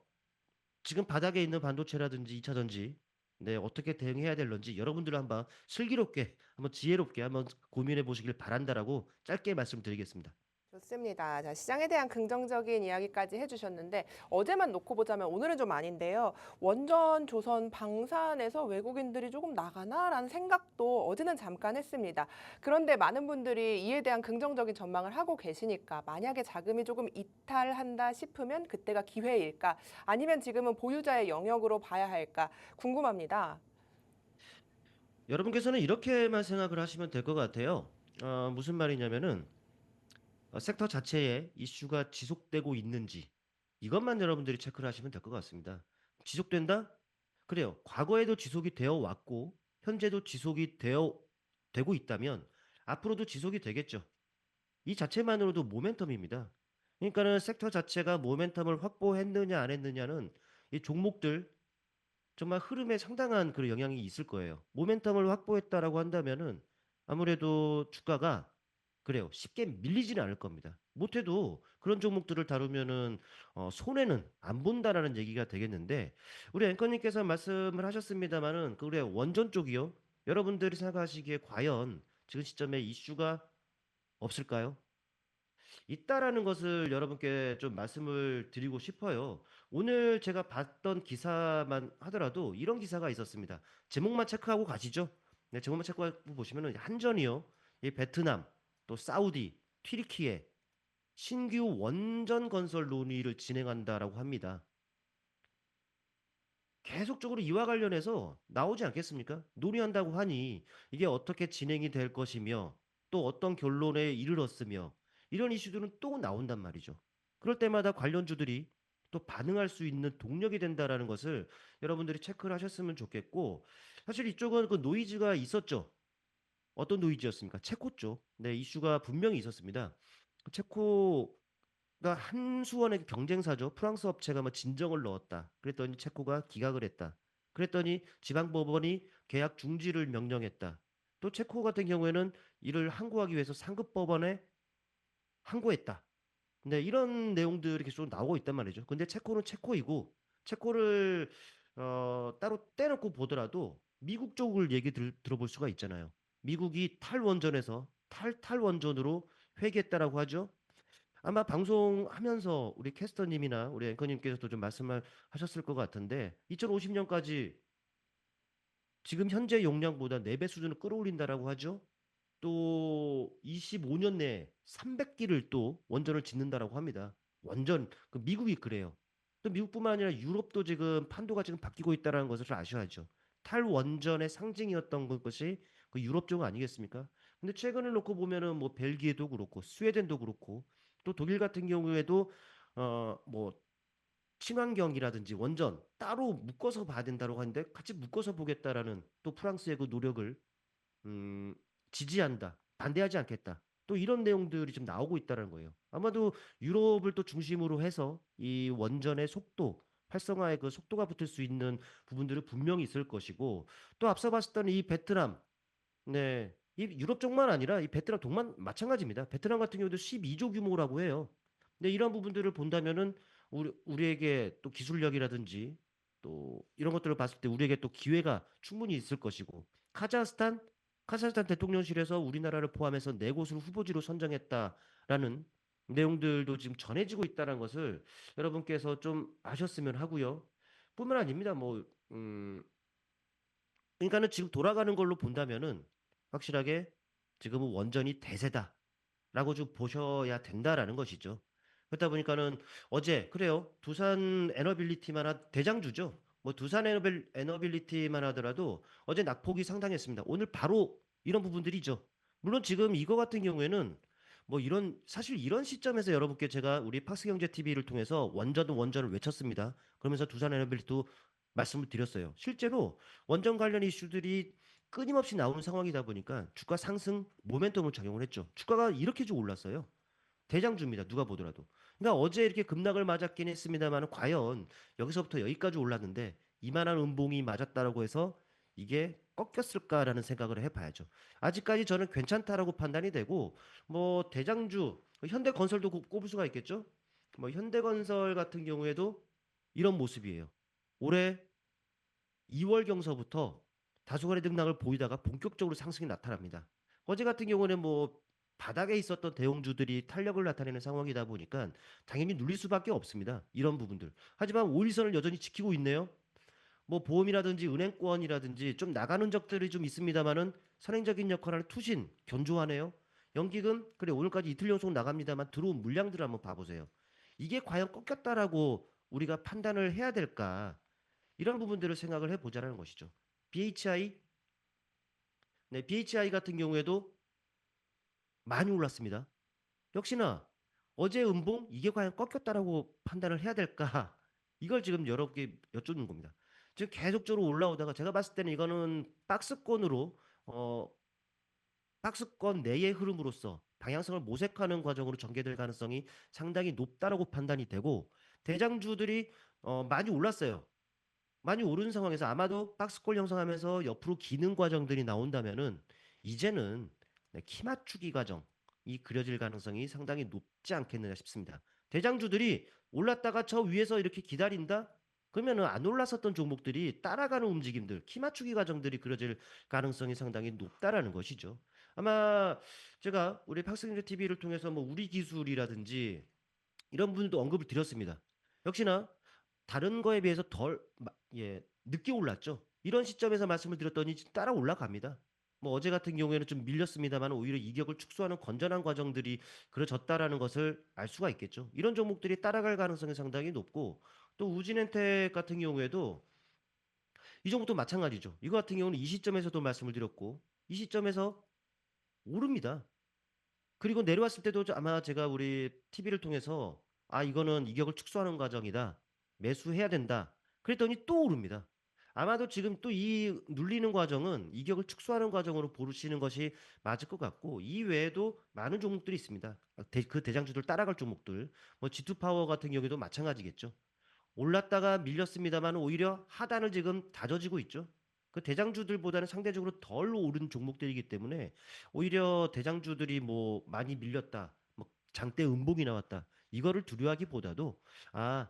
[SPEAKER 3] 지금 바닥에 있는 반도체라든지 2차 전지 네, 어떻게 대응해야 될런지 여러분들 한번 슬기롭게 한번 지혜롭게 한번 고민해 보시길 바란다라고 짧게 말씀드리겠습니다.
[SPEAKER 1] 좋습니다. 자, 시장에 대한 긍정적인 이야기까지 해주셨는데 어제만 놓고 보자면 오늘은 좀 아닌데요. 원전, 조선, 방산에서 외국인들이 조금 나가나라는 생각도 어제는 잠깐 했습니다. 그런데 많은 분들이 이에 대한 긍정적인 전망을 하고 계시니까 만약에 자금이 조금 이탈한다 싶으면 그때가 기회일까? 아니면 지금은 보유자의 영역으로 봐야 할까? 궁금합니다.
[SPEAKER 3] 여러분께서는 이렇게만 생각을 하시면 될 것 같아요. 무슨 말이냐면은 섹터 자체에 이슈가 지속되고 있는지 이것만 여러분들이 체크를 하시면 될 것 같습니다. 지속된다? 그래요. 과거에도 지속이 되어 왔고 현재도 지속이 되고 있다면 앞으로도 지속이 되겠죠. 이 자체만으로도 모멘텀입니다. 그러니까는 섹터 자체가 모멘텀을 확보했느냐 안 했느냐는 이 종목들 정말 흐름에 상당한 그 영향이 있을 거예요. 모멘텀을 확보했다라고 한다면은 아무래도 주가가 그래요. 쉽게 밀리지는 않을 겁니다. 못해도 그런 종목들을 다루면은 손해는 안 본다라는 얘기가 되겠는데 우리 앵커님께서 말씀을 하셨습니다마는 그 우리 원전 쪽이요. 여러분들이 생각하시기에 과연 지금 시점에 이슈가 없을까요? 있다라는 것을 여러분께 좀 말씀을 드리고 싶어요. 오늘 제가 봤던 기사만 하더라도 이런 기사가 있었습니다. 제목만 체크하고 가시죠. 네, 제목만 체크하고 보시면은 한전이요. 이 베트남, 또 사우디, 튀르키예 신규 원전 건설 논의를 진행한다라고 합니다. 계속적으로 이와 관련해서 나오지 않겠습니까? 논의한다고 하니 이게 어떻게 진행이 될 것이며 또 어떤 결론에 이르렀으며 이런 이슈들은 또 나온단 말이죠. 그럴 때마다 관련주들이 또 반응할 수 있는 동력이 된다라는 것을 여러분들이 체크를 하셨으면 좋겠고 사실 이쪽은 그 노이즈가 있었죠. 어떤 노이즈였습니까? 체코 쪽. 네, 이슈가 분명히 있었습니다. 체코 그러니까 한수원의 경쟁사죠. 프랑스 업체가 뭐 진정을 넣었다. 그랬더니 체코가 기각을 했다. 그랬더니 지방법원이 계약 중지를 명령했다. 또 체코 같은 경우에는 이를 항고하기 위해서 상급법원에 항고했다. 네, 이런 내용들이 계속 나오고 있단 말이죠. 근데 체코는 체코이고 체코를 따로 떼놓고 보더라도 미국 쪽을 얘기 들어볼 수가 있잖아요. 미국이 탈원전에서 탈원전으로 회귀했다라고 하죠. 아마 방송하면서 우리 캐스터님이나 우리 앵커님께서도 좀 말씀을 하셨을 것 같은데 2050년까지 지금 현재 용량보다 4배 수준을 끌어올린다라고 하죠. 또 25년 내에 300기를 또 원전을 짓는다라고 합니다. 완전 그 미국이 그래요. 또 미국뿐만 아니라 유럽도 지금 판도가 지금 바뀌고 있다는 것을 아셔야죠. 탈원전의 상징이었던 것이 그 유럽 쪽 아니겠습니까? 근데 최근을 놓고 보면은 뭐 벨기에도 그렇고 스웨덴도 그렇고 또 독일 같은 경우에도 뭐 친환경이라든지 원전 따로 묶어서 봐야 된다고 하는데 같이 묶어서 보겠다라는 또 프랑스의 그 노력을 음, 지지한다, 반대하지 않겠다. 또 이런 내용들이 좀 나오고 있다는 거예요. 아마도 유럽을 또 중심으로 해서 이 원전의 속도, 활성화의 그 속도가 붙을 수 있는 부분들은 분명히 있을 것이고 또 앞서 봤었던 이 베트남, 네, 이 유럽 쪽만 아니라 이 베트남 동만 마찬가지입니다. 베트남 같은 경우도 12조 규모라고 해요. 근데 이런 부분들을 본다면은 우리에게 또 기술력이라든지 또 이런 것들을 봤을 때 우리에게 또 기회가 충분히 있을 것이고 카자흐스탄 대통령실에서 우리나라를 포함해서 4곳을 후보지로 선정했다라는 내용들도 지금 전해지고 있다는 것을 여러분께서 좀 아셨으면 하고요. 뿐만 아닙니다. 그러니까는 지금 돌아가는 걸로 본다면은 확실하게 지금은 원전이 대세다라고 좀 보셔야 된다라는 것이죠. 그렇다 보니까는 어제 그래요. 두산 에너빌리티만 대장주죠. 뭐 두산 에너빌리티만 하더라도 어제 낙폭이 상당했습니다. 오늘 바로 이런 부분들이죠. 물론 지금 이거 같은 경우에는 뭐 이런 사실 이런 시점에서 여러분께 제가 우리 팍스경제 TV를 통해서 원전을 외쳤습니다. 그러면서 두산 에너빌리티도 말씀을 드렸어요. 실제로 원전 관련 이슈들이 끊임없이 나오는 상황이다 보니까 주가 상승 모멘텀을 작용을 했죠. 주가가 이렇게 좀 올랐어요. 대장주입니다. 누가 보더라도. 그러니까 어제 이렇게 급락을 맞았긴 했습니다만 과연 여기서부터 여기까지 올랐는데 이만한 음봉이 맞았다라고 해서 이게 꺾였을까라는 생각을 해봐야죠. 아직까지 저는 괜찮다라고 판단이 되고 뭐 대장주 현대건설도 꼽을 수가 있겠죠. 뭐 현대건설 같은 경우에도 이런 모습이에요. 올해 2월 경서부터 다소간의 등락을 보이다가 본격적으로 상승이 나타납니다. 어제 같은 경우는 뭐 바닥에 있었던 대형주들이 탄력을 나타내는 상황이다 보니까 당연히 눌릴 수밖에 없습니다. 이런 부분들. 하지만 5일선을 여전히 지키고 있네요. 뭐 보험이라든지 은행권이라든지 좀 나가는 적들이 좀 있습니다만은 선행적인 역할을 하는 투신 견조하네요. 연기금 그래 오늘까지 이틀 연속 나갑니다만 들어온 물량들을 한번 봐보세요. 이게 과연 꺾였다라고 우리가 판단을 해야 될까? 이런 부분들을 생각을 해보자는 것이죠. BHI, 네, BHI 같은 경우에도 많이 올랐습니다. 역시나 어제 음봉 이게 과연 꺾였다라고 판단을 해야 될까? 이걸 지금 여러분께 여쭙는 겁니다. 지금 계속적으로 올라오다가 제가 봤을 때는 이거는 박스권으로 어 박스권 내의 흐름으로서 방향성을 모색하는 과정으로 전개될 가능성이 상당히 높다라고 판단이 되고 대장주들이 많이 올랐어요. 많이 오른 상황에서 아마도 박스권 형성하면서 옆으로 기는 과정들이 나온다면은 이제는 네, 키 맞추기 과정이 그려질 가능성이 상당히 높지 않겠느냐 싶습니다. 대장주들이 올랐다가 저 위에서 이렇게 기다린다? 그러면은 안 올랐었던 종목들이 따라가는 움직임들, 키 맞추기 과정들이 그려질 가능성이 상당히 높다라는 것이죠. 아마 제가 우리 박승재 TV를 통해서 뭐 우리 기술이라든지 이런 분들도 언급을 드렸습니다. 역시나 다른 거에 비해서 늦게 올랐죠. 이런 시점에서 말씀을 드렸더니 따라 올라갑니다. 뭐 어제 같은 경우에는 좀 밀렸습니다만 오히려 이격을 축소하는 건전한 과정들이 그려졌다라는 것을 알 수가 있겠죠. 이런 종목들이 따라갈 가능성이 상당히 높고 또 우진엔텍 같은 경우에도 이 종목도 마찬가지죠. 이거 같은 경우는 이 시점에서도 말씀을 드렸고 이 시점에서 오릅니다. 그리고 내려왔을 때도 아마 제가 우리 TV를 통해서 아 이거는 이격을 축소하는 과정이다. 매수해야 된다. 그랬더니 또 오릅니다. 아마도 지금 또 이 눌리는 과정은 이격을 축소하는 과정으로 보시는 것이 맞을 것 같고 이 외에도 많은 종목들이 있습니다. 그 대장주들 따라갈 종목들. 뭐 G2 파워 같은 경우에도 마찬가지겠죠. 올랐다가 밀렸습니다만 오히려 하단을 지금 다져지고 있죠. 그 대장주들보다는 상대적으로 덜 오른 종목들이기 때문에 오히려 대장주들이 뭐 많이 밀렸다, 뭐 장대 음봉이 나왔다 이거를 두려워하기보다도 아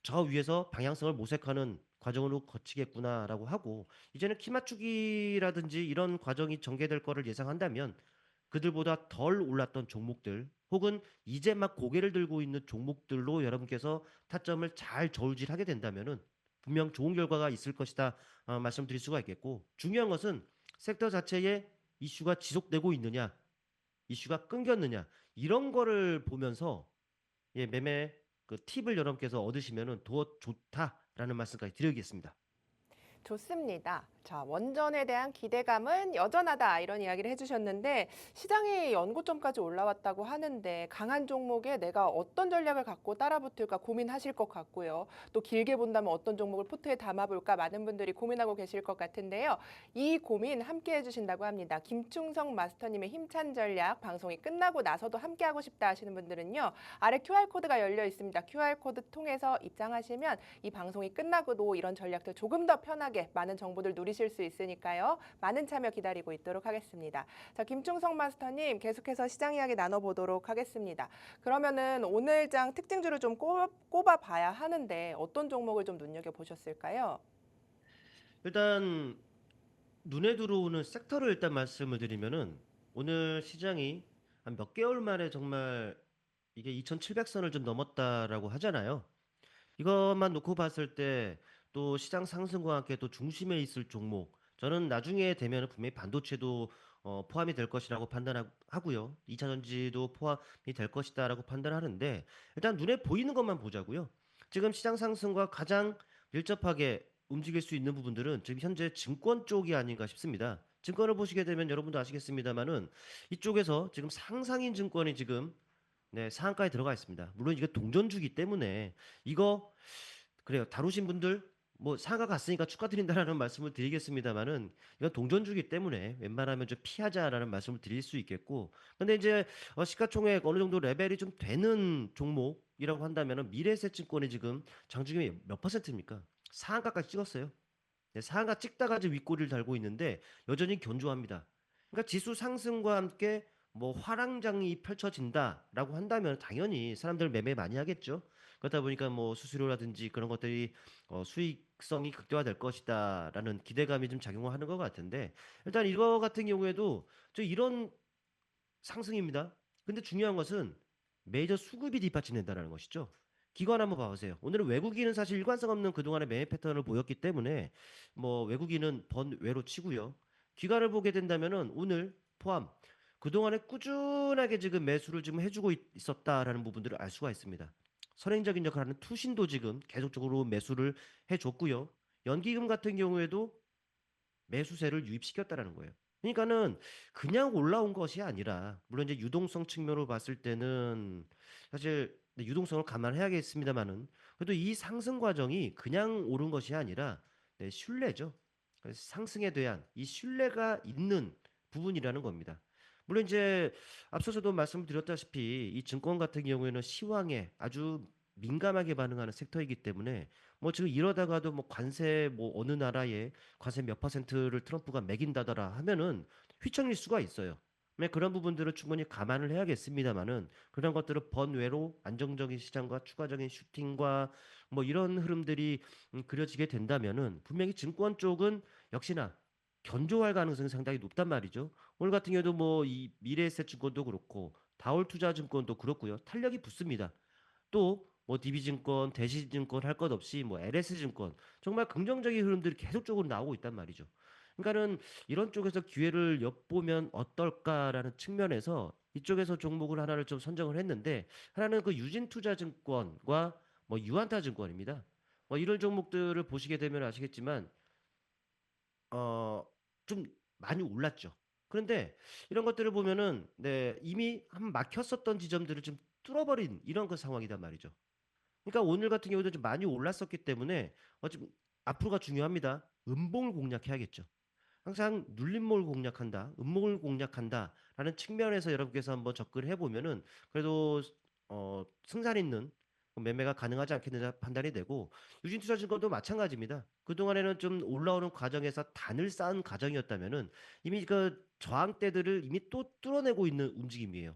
[SPEAKER 3] 저 위에서 방향성을 모색하는 과정으로 거치겠구나라고 하고 이제는 키 맞추기라든지 이런 과정이 전개될 거를 예상한다면 그들보다 덜 올랐던 종목들 혹은 이제 막 고개를 들고 있는 종목들로 여러분께서 타점을 잘 저울질하게 된다면은 분명 좋은 결과가 있을 것이다 말씀드릴 수가 있겠고 중요한 것은 섹터 자체에 이슈가 지속되고 있느냐 이슈가 끊겼느냐 이런 거를 보면서 예, 매매 그 팁을 여러분께서 얻으시면은 더 좋다라는 말씀까지 드리겠습니다.
[SPEAKER 1] 좋습니다. 자, 원전에 대한 기대감은 여전하다 이런 이야기를 해주셨는데 시장이 연고점까지 올라왔다고 하는데 강한 종목에 내가 어떤 전략을 갖고 따라붙을까 고민하실 것 같고요. 또 길게 본다면 어떤 종목을 포트에 담아볼까 많은 분들이 고민하고 계실 것 같은데요. 이 고민 함께 해주신다고 합니다. 김충성 마스터님의 힘찬 전략 방송이 끝나고 나서도 함께하고 싶다 하시는 분들은요. 아래 QR코드가 열려 있습니다. QR코드 통해서 입장하시면 이 방송이 끝나고도 이런 전략들 조금 더 편하게 많은 정보들 누리실 수 있으니까요. 많은 참여 기다리고 있도록 하겠습니다. 자, 김충성 마스터님 계속해서 시장 이야기 나눠보도록 하겠습니다. 그러면은 오늘장 특징주를 좀 꼽아봐야 하는데 어떤 종목을 좀 눈여겨보셨을까요?
[SPEAKER 3] 일단 눈에 들어오는 섹터를 일단 말씀을 드리면은 오늘 시장이 한 몇 개월 만에 정말 이게 2,700선을 좀 넘었다라고 하잖아요. 이것만 놓고 봤을 때 또 시장 상승과 함께 또 중심에 있을 종목 저는 나중에 되면 분명히 반도체도 포함이 될 것이라고 판단하고요. 2차 전지도 포함이 될 것이다라고 판단하는데 일단 눈에 보이는 것만 보자고요. 지금 시장 상승과 가장 밀접하게 움직일 수 있는 부분들은 지금 현재 증권 쪽이 아닌가 싶습니다. 증권을 보시게 되면 여러분도 아시겠습니다만은 이쪽에서 지금 상상인 증권이 지금 네, 상한가에 들어가 있습니다. 물론 이게 동전주기 때문에 이거 그래요. 다루신 분들 뭐 상한가 갔으니까 축하드린다라는 말씀을 드리겠습니다만은 이건 동전주기 때문에 웬만하면 좀 피하자라는 말씀을 드릴 수 있겠고 근데 이제 시가총액 어느 정도 레벨이 좀 되는 종목이라고 한다면은 미래에셋증권이 지금 장중에 몇 퍼센트입니까? 상한가까지 찍었어요. 네, 상한가 찍다가 이제 윗꼬리를 달고 있는데 여전히 견조합니다. 그러니까 지수 상승과 함께 뭐 화랑장이 펼쳐진다라고 한다면 당연히 사람들 매매 많이 하겠죠. 그러다 보니까 뭐 수수료라든지 그런 것들이 수익성이 극대화될 것이다라는 기대감이 좀 작용을 하는 것 같은데 일단 이거 같은 경우에도 저 이런 상승입니다. 근데 중요한 것은 메이저 수급이 뒷받침된다는 것이죠. 기관 한번 봐보세요. 오늘은 외국인은 사실 일관성 없는 그동안의 매매 패턴을 보였기 때문에 뭐 외국인은 번외로 치고요. 기관을 보게 된다면은 오늘 포함 그동안에 꾸준하게 지금 매수를 지금 해주고 있었다라는 부분들을 알 수가 있습니다. 선행적인 역할을 하는 투신도 지금 계속적으로 매수를 해줬고요. 연기금 같은 경우에도 매수세를 유입시켰다라는 거예요. 그러니까는 그냥 올라온 것이 아니라 물론 이제 유동성 측면으로 봤을 때는 사실 유동성을 감안해야겠습니다만은 그래도 이 상승 과정이 그냥 오른 것이 아니라 신뢰죠. 그래서 상승에 대한 이 신뢰가 있는 부분이라는 겁니다. 물론 이제 앞서서도 말씀드렸다시피 이 증권 같은 경우에는 시황에 아주 민감하게 반응하는 섹터이기 때문에 뭐 지금 이러다가도 뭐 관세 뭐 어느 나라에 관세 몇 퍼센트를 트럼프가 매긴다더라 하면은 휘청일 수가 있어요. 그런 부분들을 충분히 감안을 해야겠습니다만은 그런 것들을 번외로 안정적인 시장과 추가적인 슈팅과 뭐 이런 흐름들이 그려지게 된다면은 분명히 증권 쪽은 역시나 견조할 가능성이 상당히 높단 말이죠. 오늘 같은 경우도 뭐 이 미래에셋증권도 그렇고 다올투자증권도 그렇고요. 탄력이 붙습니다. 또 뭐 DB증권, 대시증권 할 것 없이 뭐 LS증권 정말 긍정적인 흐름들이 계속적으로 나오고 있단 말이죠. 그러니까는 이런 쪽에서 기회를 엿보면 어떨까라는 측면에서 이쪽에서 종목을 하나를 좀 선정을 했는데 하나는 그 유진투자증권과 뭐 유한타증권입니다. 뭐 이런 종목들을 보시게 되면 아시겠지만 좀 많이 올랐죠. 그런데 이런 것들을 보면은 이미 한 막혔었던 지점들을 좀 뚫어버린 이런 그 상황이단 말이죠. 그러니까 오늘 같은 경우도 좀 많이 올랐었기 때문에 좀 앞으로가 중요합니다. 음봉을 공략해야겠죠. 항상 눌림목을 공략한다, 음목을 공략한다라는 측면에서 여러분께서 한번 접근을 해보면은 그래도 승산 있는 매매가 가능하지 않겠느냐 판단이 되고 유진투자증권도 마찬가지입니다. 그동안에는 좀 올라오는 과정에서 단을 쌓은 과정이었다면은 이미 그 저항대들을 이미 또 뚫어내고 있는 움직임이에요.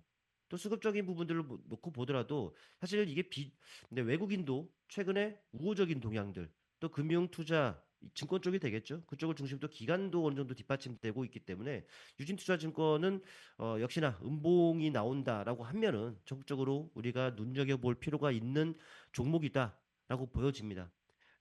[SPEAKER 3] 또 수급적인 부분들을 놓고 보더라도 사실 이게 근데 외국인도 최근에 우호적인 동향들 또 금융 투자 증권 쪽이 되겠죠. 그쪽을 중심으로 기관도 어느 정도 뒷받침되고 있기 때문에 유진투자증권은 역시나 음봉이 나온다라고 하면은 적극적으로 우리가 눈여겨볼 필요가 있는 종목이다라고 보여집니다.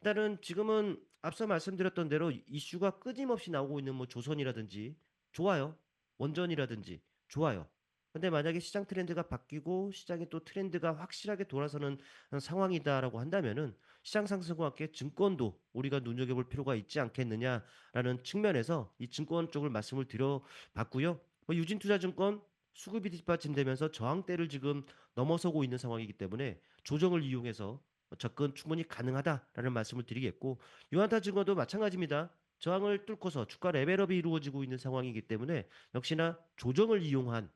[SPEAKER 3] 일단은 지금은 앞서 말씀드렸던 대로 이슈가 끊임없이 나오고 있는 뭐 조선이라든지 좋아요. 원전이라든지 좋아요. 근데 만약에 시장 트렌드가 바뀌고 시장의 또 트렌드가 확실하게 돌아서는 상황이다라고 한다면은 시장 상승과 함께 증권도 우리가 눈여겨볼 필요가 있지 않겠느냐라는 측면에서 이 증권 쪽을 말씀을 드려봤고요. 유진투자증권 수급이 뒷받침되면서 저항대를 지금 넘어서고 있는 상황이기 때문에 조정을 이용해서 접근 충분히 가능하다라는 말씀을 드리겠고 유한타증권도 마찬가지입니다. 저항을 뚫고서 주가 레벨업이 이루어지고 있는 상황이기 때문에 역시나 조정을 이용한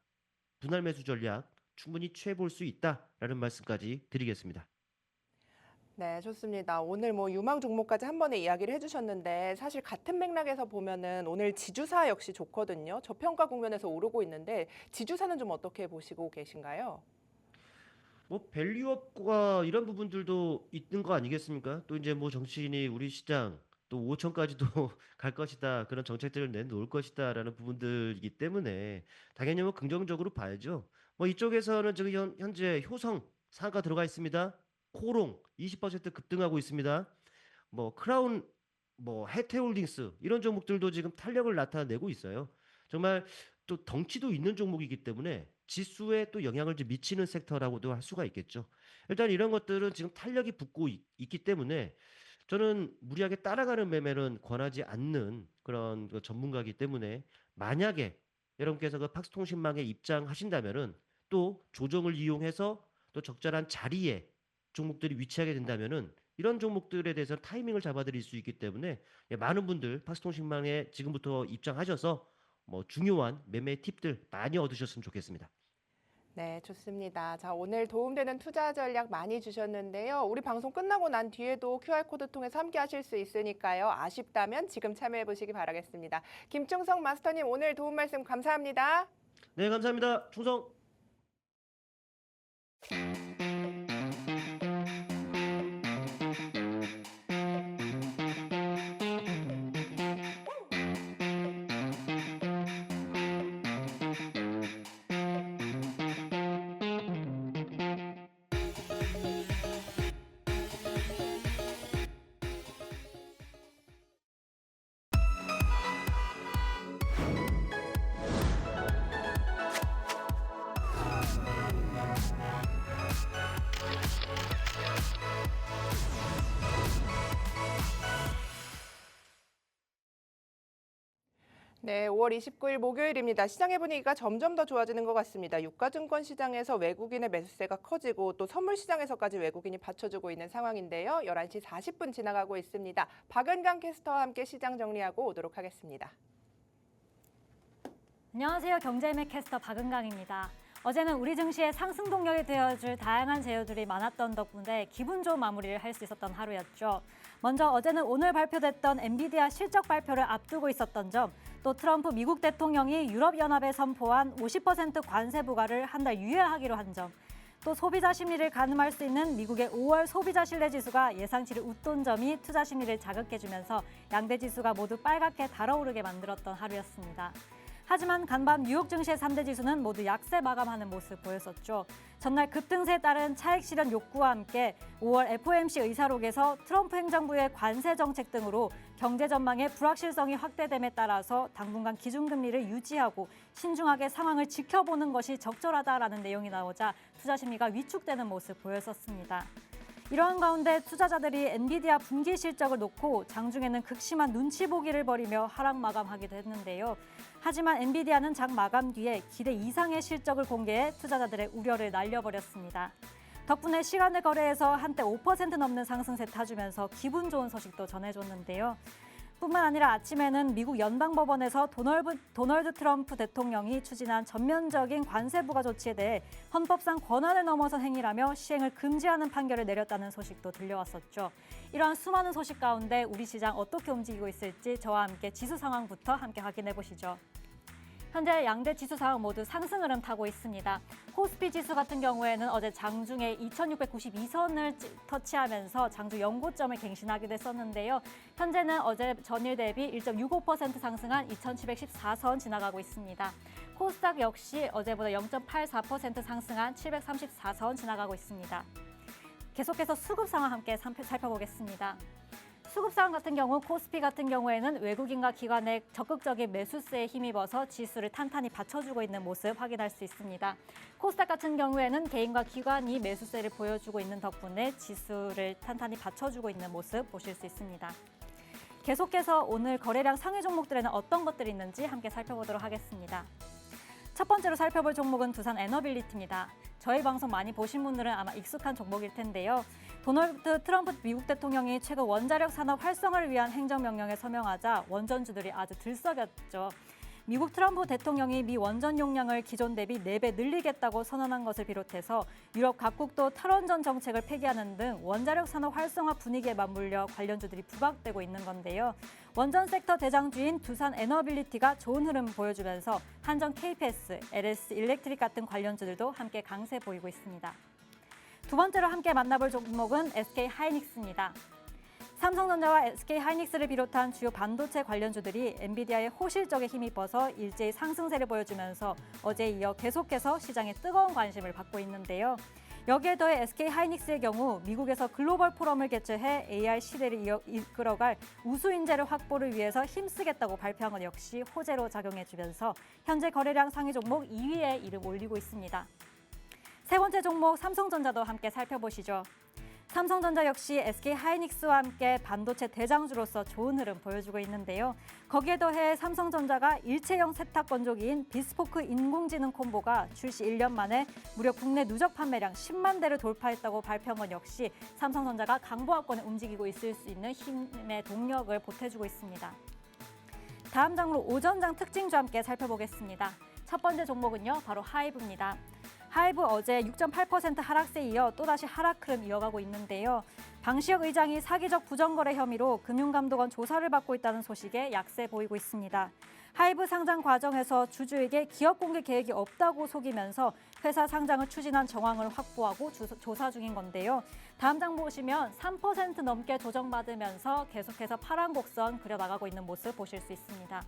[SPEAKER 3] 분할 매수 전략 충분히 취해볼 수 있다라는 말씀까지 드리겠습니다.
[SPEAKER 1] 네, 좋습니다. 오늘 뭐 유망 종목까지 한 번에 이야기를 해주셨는데 사실 같은 맥락에서 보면은 오늘 지주사 역시 좋거든요. 저평가 국면에서 오르고 있는데 지주사는 좀 어떻게 보시고 계신가요?
[SPEAKER 3] 뭐 밸류업과 이런 부분들도 있는 거 아니겠습니까? 또 이제 뭐 정치인이 우리 시장 또 5천까지도 갈 것이다. 그런 정책들을 내놓을 것이다라는 부분들이기 때문에 당연히 뭐 긍정적으로 봐야죠. 뭐 이쪽에서는 지금 현재 효성 상가 들어가 있습니다. 코롱 20% 급등하고 있습니다. 뭐 크라운 뭐 해태홀딩스 이런 종목들도 지금 탄력을 나타내고 있어요. 정말 또 덩치도 있는 종목이기 때문에 지수에 또 영향을 좀 미치는 섹터라고도 할 수가 있겠죠. 일단 이런 것들은 지금 탄력이 붙고 있기 때문에 저는 무리하게 따라가는 매매는 권하지 않는 그런 그 전문가이기 때문에 만약에 여러분께서 그 팍스통신망에 입장하신다면은 또 조정을 이용해서 또 적절한 자리에 종목들이 위치하게 된다면은 이런 종목들에 대해서 타이밍을 잡아드릴 수 있기 때문에 많은 분들 팍스통신망에 지금부터 입장하셔서 뭐 중요한 매매 팁들 많이 얻으셨으면 좋겠습니다.
[SPEAKER 1] 네, 좋습니다. 자, 오늘 도움되는 투자 전략 많이 주셨는데요. 우리 방송 끝나고 난 뒤에도 QR코드 통해서 함께 하실 수 있으니까요. 아쉽다면 지금 참여해 보시기 바라겠습니다. 김충성 마스터님 오늘 도움 말씀 감사합니다.
[SPEAKER 3] 네, 감사합니다. 충성.
[SPEAKER 1] 네, 5월 29일 목요일입니다. 시장의 분위기가 점점 더 좋아지는 것 같습니다. 유가증권 시장에서 외국인의 매수세가 커지고 또 선물 시장에서까지 외국인이 받쳐주고 있는 상황인데요. 11시 40분 지나가고 있습니다. 박은강 캐스터와 함께 시장 정리하고 오도록 하겠습니다.
[SPEAKER 2] 안녕하세요. 경제매 캐스터 박은강입니다. 어제는 우리 증시의 상승 동력이 되어줄 다양한 재료들이 많았던 덕분에 기분 좋은 마무리를 할 수 있었던 하루였죠. 먼저 어제는 오늘 발표됐던 엔비디아 실적 발표를 앞두고 있었던 점, 또 트럼프 미국 대통령이 유럽연합에 선포한 50% 관세 부과를 한 달 유예하기로 한 점, 또 소비자 심리를 가늠할 수 있는 미국의 5월 소비자 신뢰 지수가 예상치를 웃돈 점이 투자 심리를 자극해주면서 양대 지수가 모두 빨갛게 달아오르게 만들었던 하루였습니다. 하지만 간밤 뉴욕 증시의 3대 지수는 모두 약세 마감하는 모습 보였었죠. 전날 급등세에 따른 차익 실현 욕구와 함께 5월 FOMC 의사록에서 트럼프 행정부의 관세 정책 등으로 경제 전망의 불확실성이 확대됨에 따라서 당분간 기준금리를 유지하고 신중하게 상황을 지켜보는 것이 적절하다라는 내용이 나오자 투자 심리가 위축되는 모습 보였었습니다. 이러한 가운데 투자자들이 엔비디아 분기 실적을 놓고 장중에는 극심한 눈치 보기를 벌이며 하락 마감하기도 했는데요. 하지만 엔비디아는 장 마감 뒤에 기대 이상의 실적을 공개해 투자자들의 우려를 날려버렸습니다. 덕분에 시간의 거래에서 한때 5% 넘는 상승세 타주면서 기분 좋은 소식도 전해줬는데요. 뿐만 아니라 아침에는 미국 연방법원에서 도널드 트럼프 대통령이 추진한 전면적인 관세 부과 조치에 대해 헌법상 권한을 넘어선 행위라며 시행을 금지하는 판결을 내렸다는 소식도 들려왔었죠. 이러한 수많은 소식 가운데 우리 시장 어떻게 움직이고 있을지 저와 함께 지수 상황부터 함께 확인해 보시죠. 현재 양대 지수 상황 모두 상승 흐름 타고 있습니다. 코스피 지수 같은 경우에는 어제 장중에 2692선을 터치하면서 장중 연고점을 갱신하기도 했었는데요. 현재는 어제 전일 대비 1.65% 상승한 2714선 지나가고 있습니다. 코스닥 역시 어제보다 0.84% 상승한 734선 지나가고 있습니다. 계속해서 수급 상황 함께 살펴보겠습니다. 수급 상황 같은 경우 코스피 같은 경우에는 외국인과 기관의 적극적인 매수세에 힘입어서 지수를 탄탄히 받쳐주고 있는 모습 확인할 수 있습니다. 코스닥 같은 경우에는 개인과 기관이 매수세를 보여주고 있는 덕분에 지수를 탄탄히 받쳐주고 있는 모습 보실 수 있습니다. 계속해서 오늘 거래량 상위 종목들에는 어떤 것들이 있는지 함께 살펴보도록 하겠습니다. 첫 번째로 살펴볼 종목은 두산 에너빌리티입니다. 저희 방송 많이 보신 분들은 아마 익숙한 종목일 텐데요. 도널드 트럼프 미국 대통령이 최근 원자력 산업 활성화를 위한 행정명령에 서명하자 원전주들이 아주 들썩였죠. 미국 트럼프 대통령이 미 원전 용량을 기존 대비 4배 늘리겠다고 선언한 것을 비롯해서 유럽 각국도 탈원전 정책을 폐기하는 등 원자력 산업 활성화 분위기에 맞물려 관련주들이 부각되고 있는 건데요. 원전 섹터 대장주인 두산 에너빌리티가 좋은 흐름 보여주면서 한전 KPS, LS 일렉트릭 같은 관련주들도 함께 강세 보이고 있습니다. 두 번째로 함께 만나볼 종목은 SK 하이닉스입니다. 삼성전자와 SK 하이닉스를 비롯한 주요 반도체 관련주들이 엔비디아의 호실적에 힘입어서 일제히 상승세를 보여주면서 어제에 이어 계속해서 시장에 뜨거운 관심을 받고 있는데요. 여기에 더해 SK 하이닉스의 경우 미국에서 글로벌 포럼을 개최해 AI 시대를 이끌어갈 우수 인재를 확보를 위해서 힘쓰겠다고 발표한 것 역시 호재로 작용해주면서 현재 거래량 상위 종목 2위에 이름 올리고 있습니다. 세 번째 종목 삼성전자도 함께 살펴보시죠. 삼성전자 역시 SK 하이닉스와 함께 반도체 대장주로서 좋은 흐름 보여주고 있는데요. 거기에 더해 삼성전자가 일체형 세탁 건조기인 비스포크 인공지능 콤보가 출시 1년 만에 무려 국내 누적 판매량 10만 대를 돌파했다고 발표한 것 역시 삼성전자가 강보합권에 움직이고 있을 수 있는 힘의 동력을 보태주고 있습니다. 다음 장으로 오전장 특징주 함께 살펴보겠습니다. 첫 번째 종목은요, 바로 하이브입니다. 하이브 어제 6.8% 하락세에 이어 또다시 하락 흐름 이어가고 있는데요. 방시혁 의장이 사기적 부정거래 혐의로 금융감독원 조사를 받고 있다는 소식에 약세 보이고 있습니다. 하이브 상장 과정에서 주주에게 기업 공개 계획이 없다고 속이면서 회사 상장을 추진한 정황을 확보하고 조사 중인 건데요. 다음 장 보시면 3% 넘게 조정받으면서 계속해서 파란 곡선 그려나가고 있는 모습 보실 수 있습니다.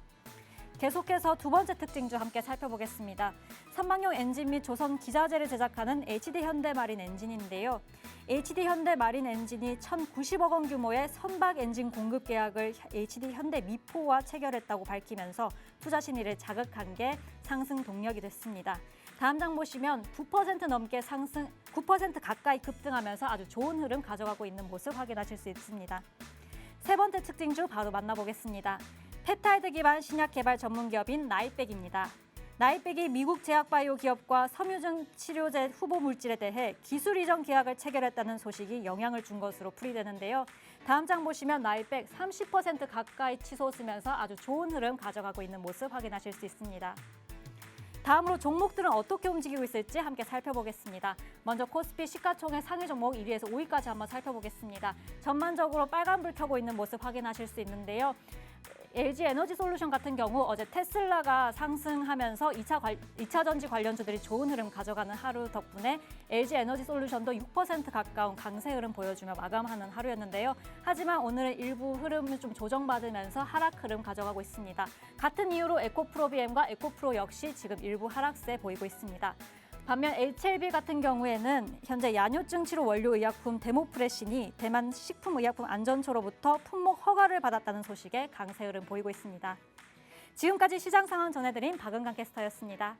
[SPEAKER 2] 계속해서 두 번째 특징주 함께 살펴보겠습니다. 선박용 엔진 및 조선 기자재를 제작하는 HD현대마린 엔진인데요. HD현대마린 엔진이 1,090억 원 규모의 선박 엔진 공급 계약을 HD현대미포와 체결했다고 밝히면서 투자 심리를 자극한 게 상승 동력이 됐습니다. 다음 장 보시면 9% 넘게 상승, 9% 가까이 급등하면서 아주 좋은 흐름 가져가고 있는 모습 확인하실 수 있습니다. 세 번째 특징주 바로 만나보겠습니다. 펩타이드 기반 신약 개발 전문 기업인 나이백입니다. 나이백이 미국 제약바이오 기업과 섬유증 치료제 후보 물질에 대해 기술 이전 계약을 체결했다는 소식이 영향을 준 것으로 풀이되는데요. 다음 장 보시면 나이백 30% 가까이 치솟으면서 아주 좋은 흐름 가져가고 있는 모습 확인하실 수 있습니다. 다음으로 종목들은 어떻게 움직이고 있을지 함께 살펴보겠습니다. 먼저 코스피 시가총액 상위 종목 1위에서 5위까지 한번 살펴보겠습니다. 전반적으로 빨간불 켜고 있는 모습 확인하실 수 있는데요. LG 에너지 솔루션 같은 경우 어제 테슬라가 상승하면서 2차 전지 관련주들이 좋은 흐름 가져가는 하루 덕분에 LG 에너지 솔루션도 6% 가까운 강세 흐름 보여주며 마감하는 하루였는데요. 하지만 오늘은 일부 흐름을 좀 조정받으면서 하락 흐름 가져가고 있습니다. 같은 이유로 에코프로비엠과 에코프로 역시 지금 일부 하락세 보이고 있습니다. 반면 HLB 같은 경우에는 현재 야뇨증 치료 원료 의약품 데모프레신이 대만 식품의약품안전처로부터 품목 허가를 받았다는 소식에 강세 흐름 보이고 있습니다. 지금까지 시장 상황 전해드린 박은강 캐스터였습니다.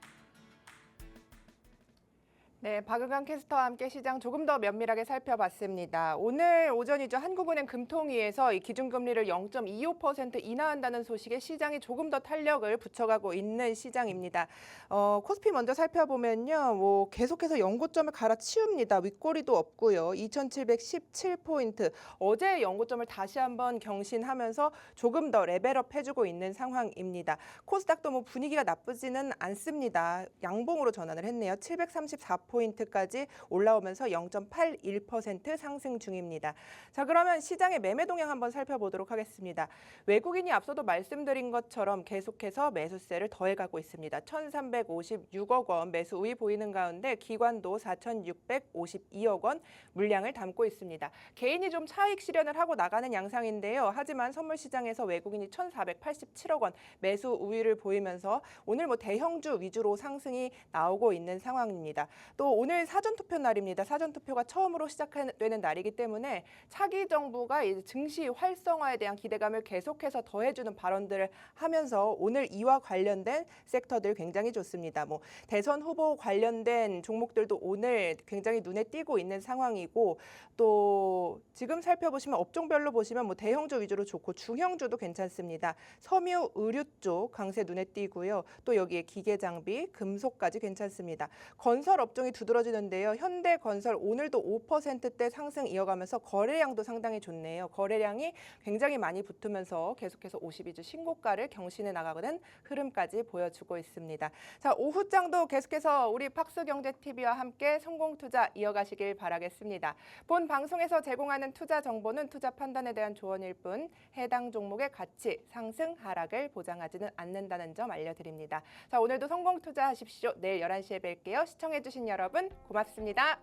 [SPEAKER 1] 네, 박은강 캐스터와 함께 시장 조금 더 면밀하게 살펴봤습니다. 오늘 오전이죠. 한국은행 금통위에서 이 기준금리를 0.25% 인하한다는 소식에 시장이 조금 더 탄력을 붙여가고 있는 시장입니다. 코스피 먼저 살펴보면요. 계속해서 연고점을 갈아치웁니다. 윗꼬리도 없고요. 2,717포인트. 어제 연고점을 다시 한번 경신하면서 조금 더 레벨업 해주고 있는 상황입니다. 코스닥도 분위기가 나쁘지는 않습니다. 양봉으로 전환을 했네요. 734포인트까지 올라오면서 0.81% 상승 중입니다. 자, 그러면 시장의 매매 동향 한번 살펴보도록 하겠습니다. 외국인이 앞서도 말씀드린 것처럼 계속해서 매수세를 더해가고 있습니다. 1,356억 원 매수 우위 보이는 가운데 기관도 4,652억 원 물량을 담고 있습니다. 개인이 좀 차익 실현을 하고 나가는 양상인데요. 하지만 선물 시장에서 외국인이 1,487억 원 매수 우위를 보이면서 오늘 대형주 위주로 상승이 나오고 있는 상황입니다. 또 오늘 사전투표 날입니다. 사전투표가 처음으로 시작되는 날이기 때문에 차기 정부가 이제 증시 활성화에 대한 기대감을 계속해서 더해주는 발언들을 하면서 오늘 이와 관련된 섹터들 굉장히 좋습니다. 대선 후보 관련된 종목들도 오늘 굉장히 눈에 띄고 있는 상황이고 또 지금 살펴보시면 업종별로 보시면 대형주 위주로 좋고 중형주도 괜찮습니다. 섬유 의류 쪽 강세 눈에 띄고요. 또 여기에 기계장비, 금속까지 괜찮습니다. 건설 업종이 두드러지는데요. 현대건설 오늘도 5%대 상승 이어가면서 거래량도 상당히 좋네요. 거래량이 굉장히 많이 붙으면서 계속해서 52주 신고가를 경신해 나가는 흐름까지 보여주고 있습니다. 자, 오후장도 계속해서 우리 팍스경제TV와 함께 성공투자 이어가시길 바라겠습니다. 본 방송에서 제공하는 투자 정보는 투자 판단에 대한 조언일 뿐 해당 종목의 가치, 상승, 하락을 보장하지는 않는다는 점 알려드립니다. 자, 오늘도 성공투자하십시오. 내일 11시에 뵐게요. 시청해주신 여러분 고맙습니다.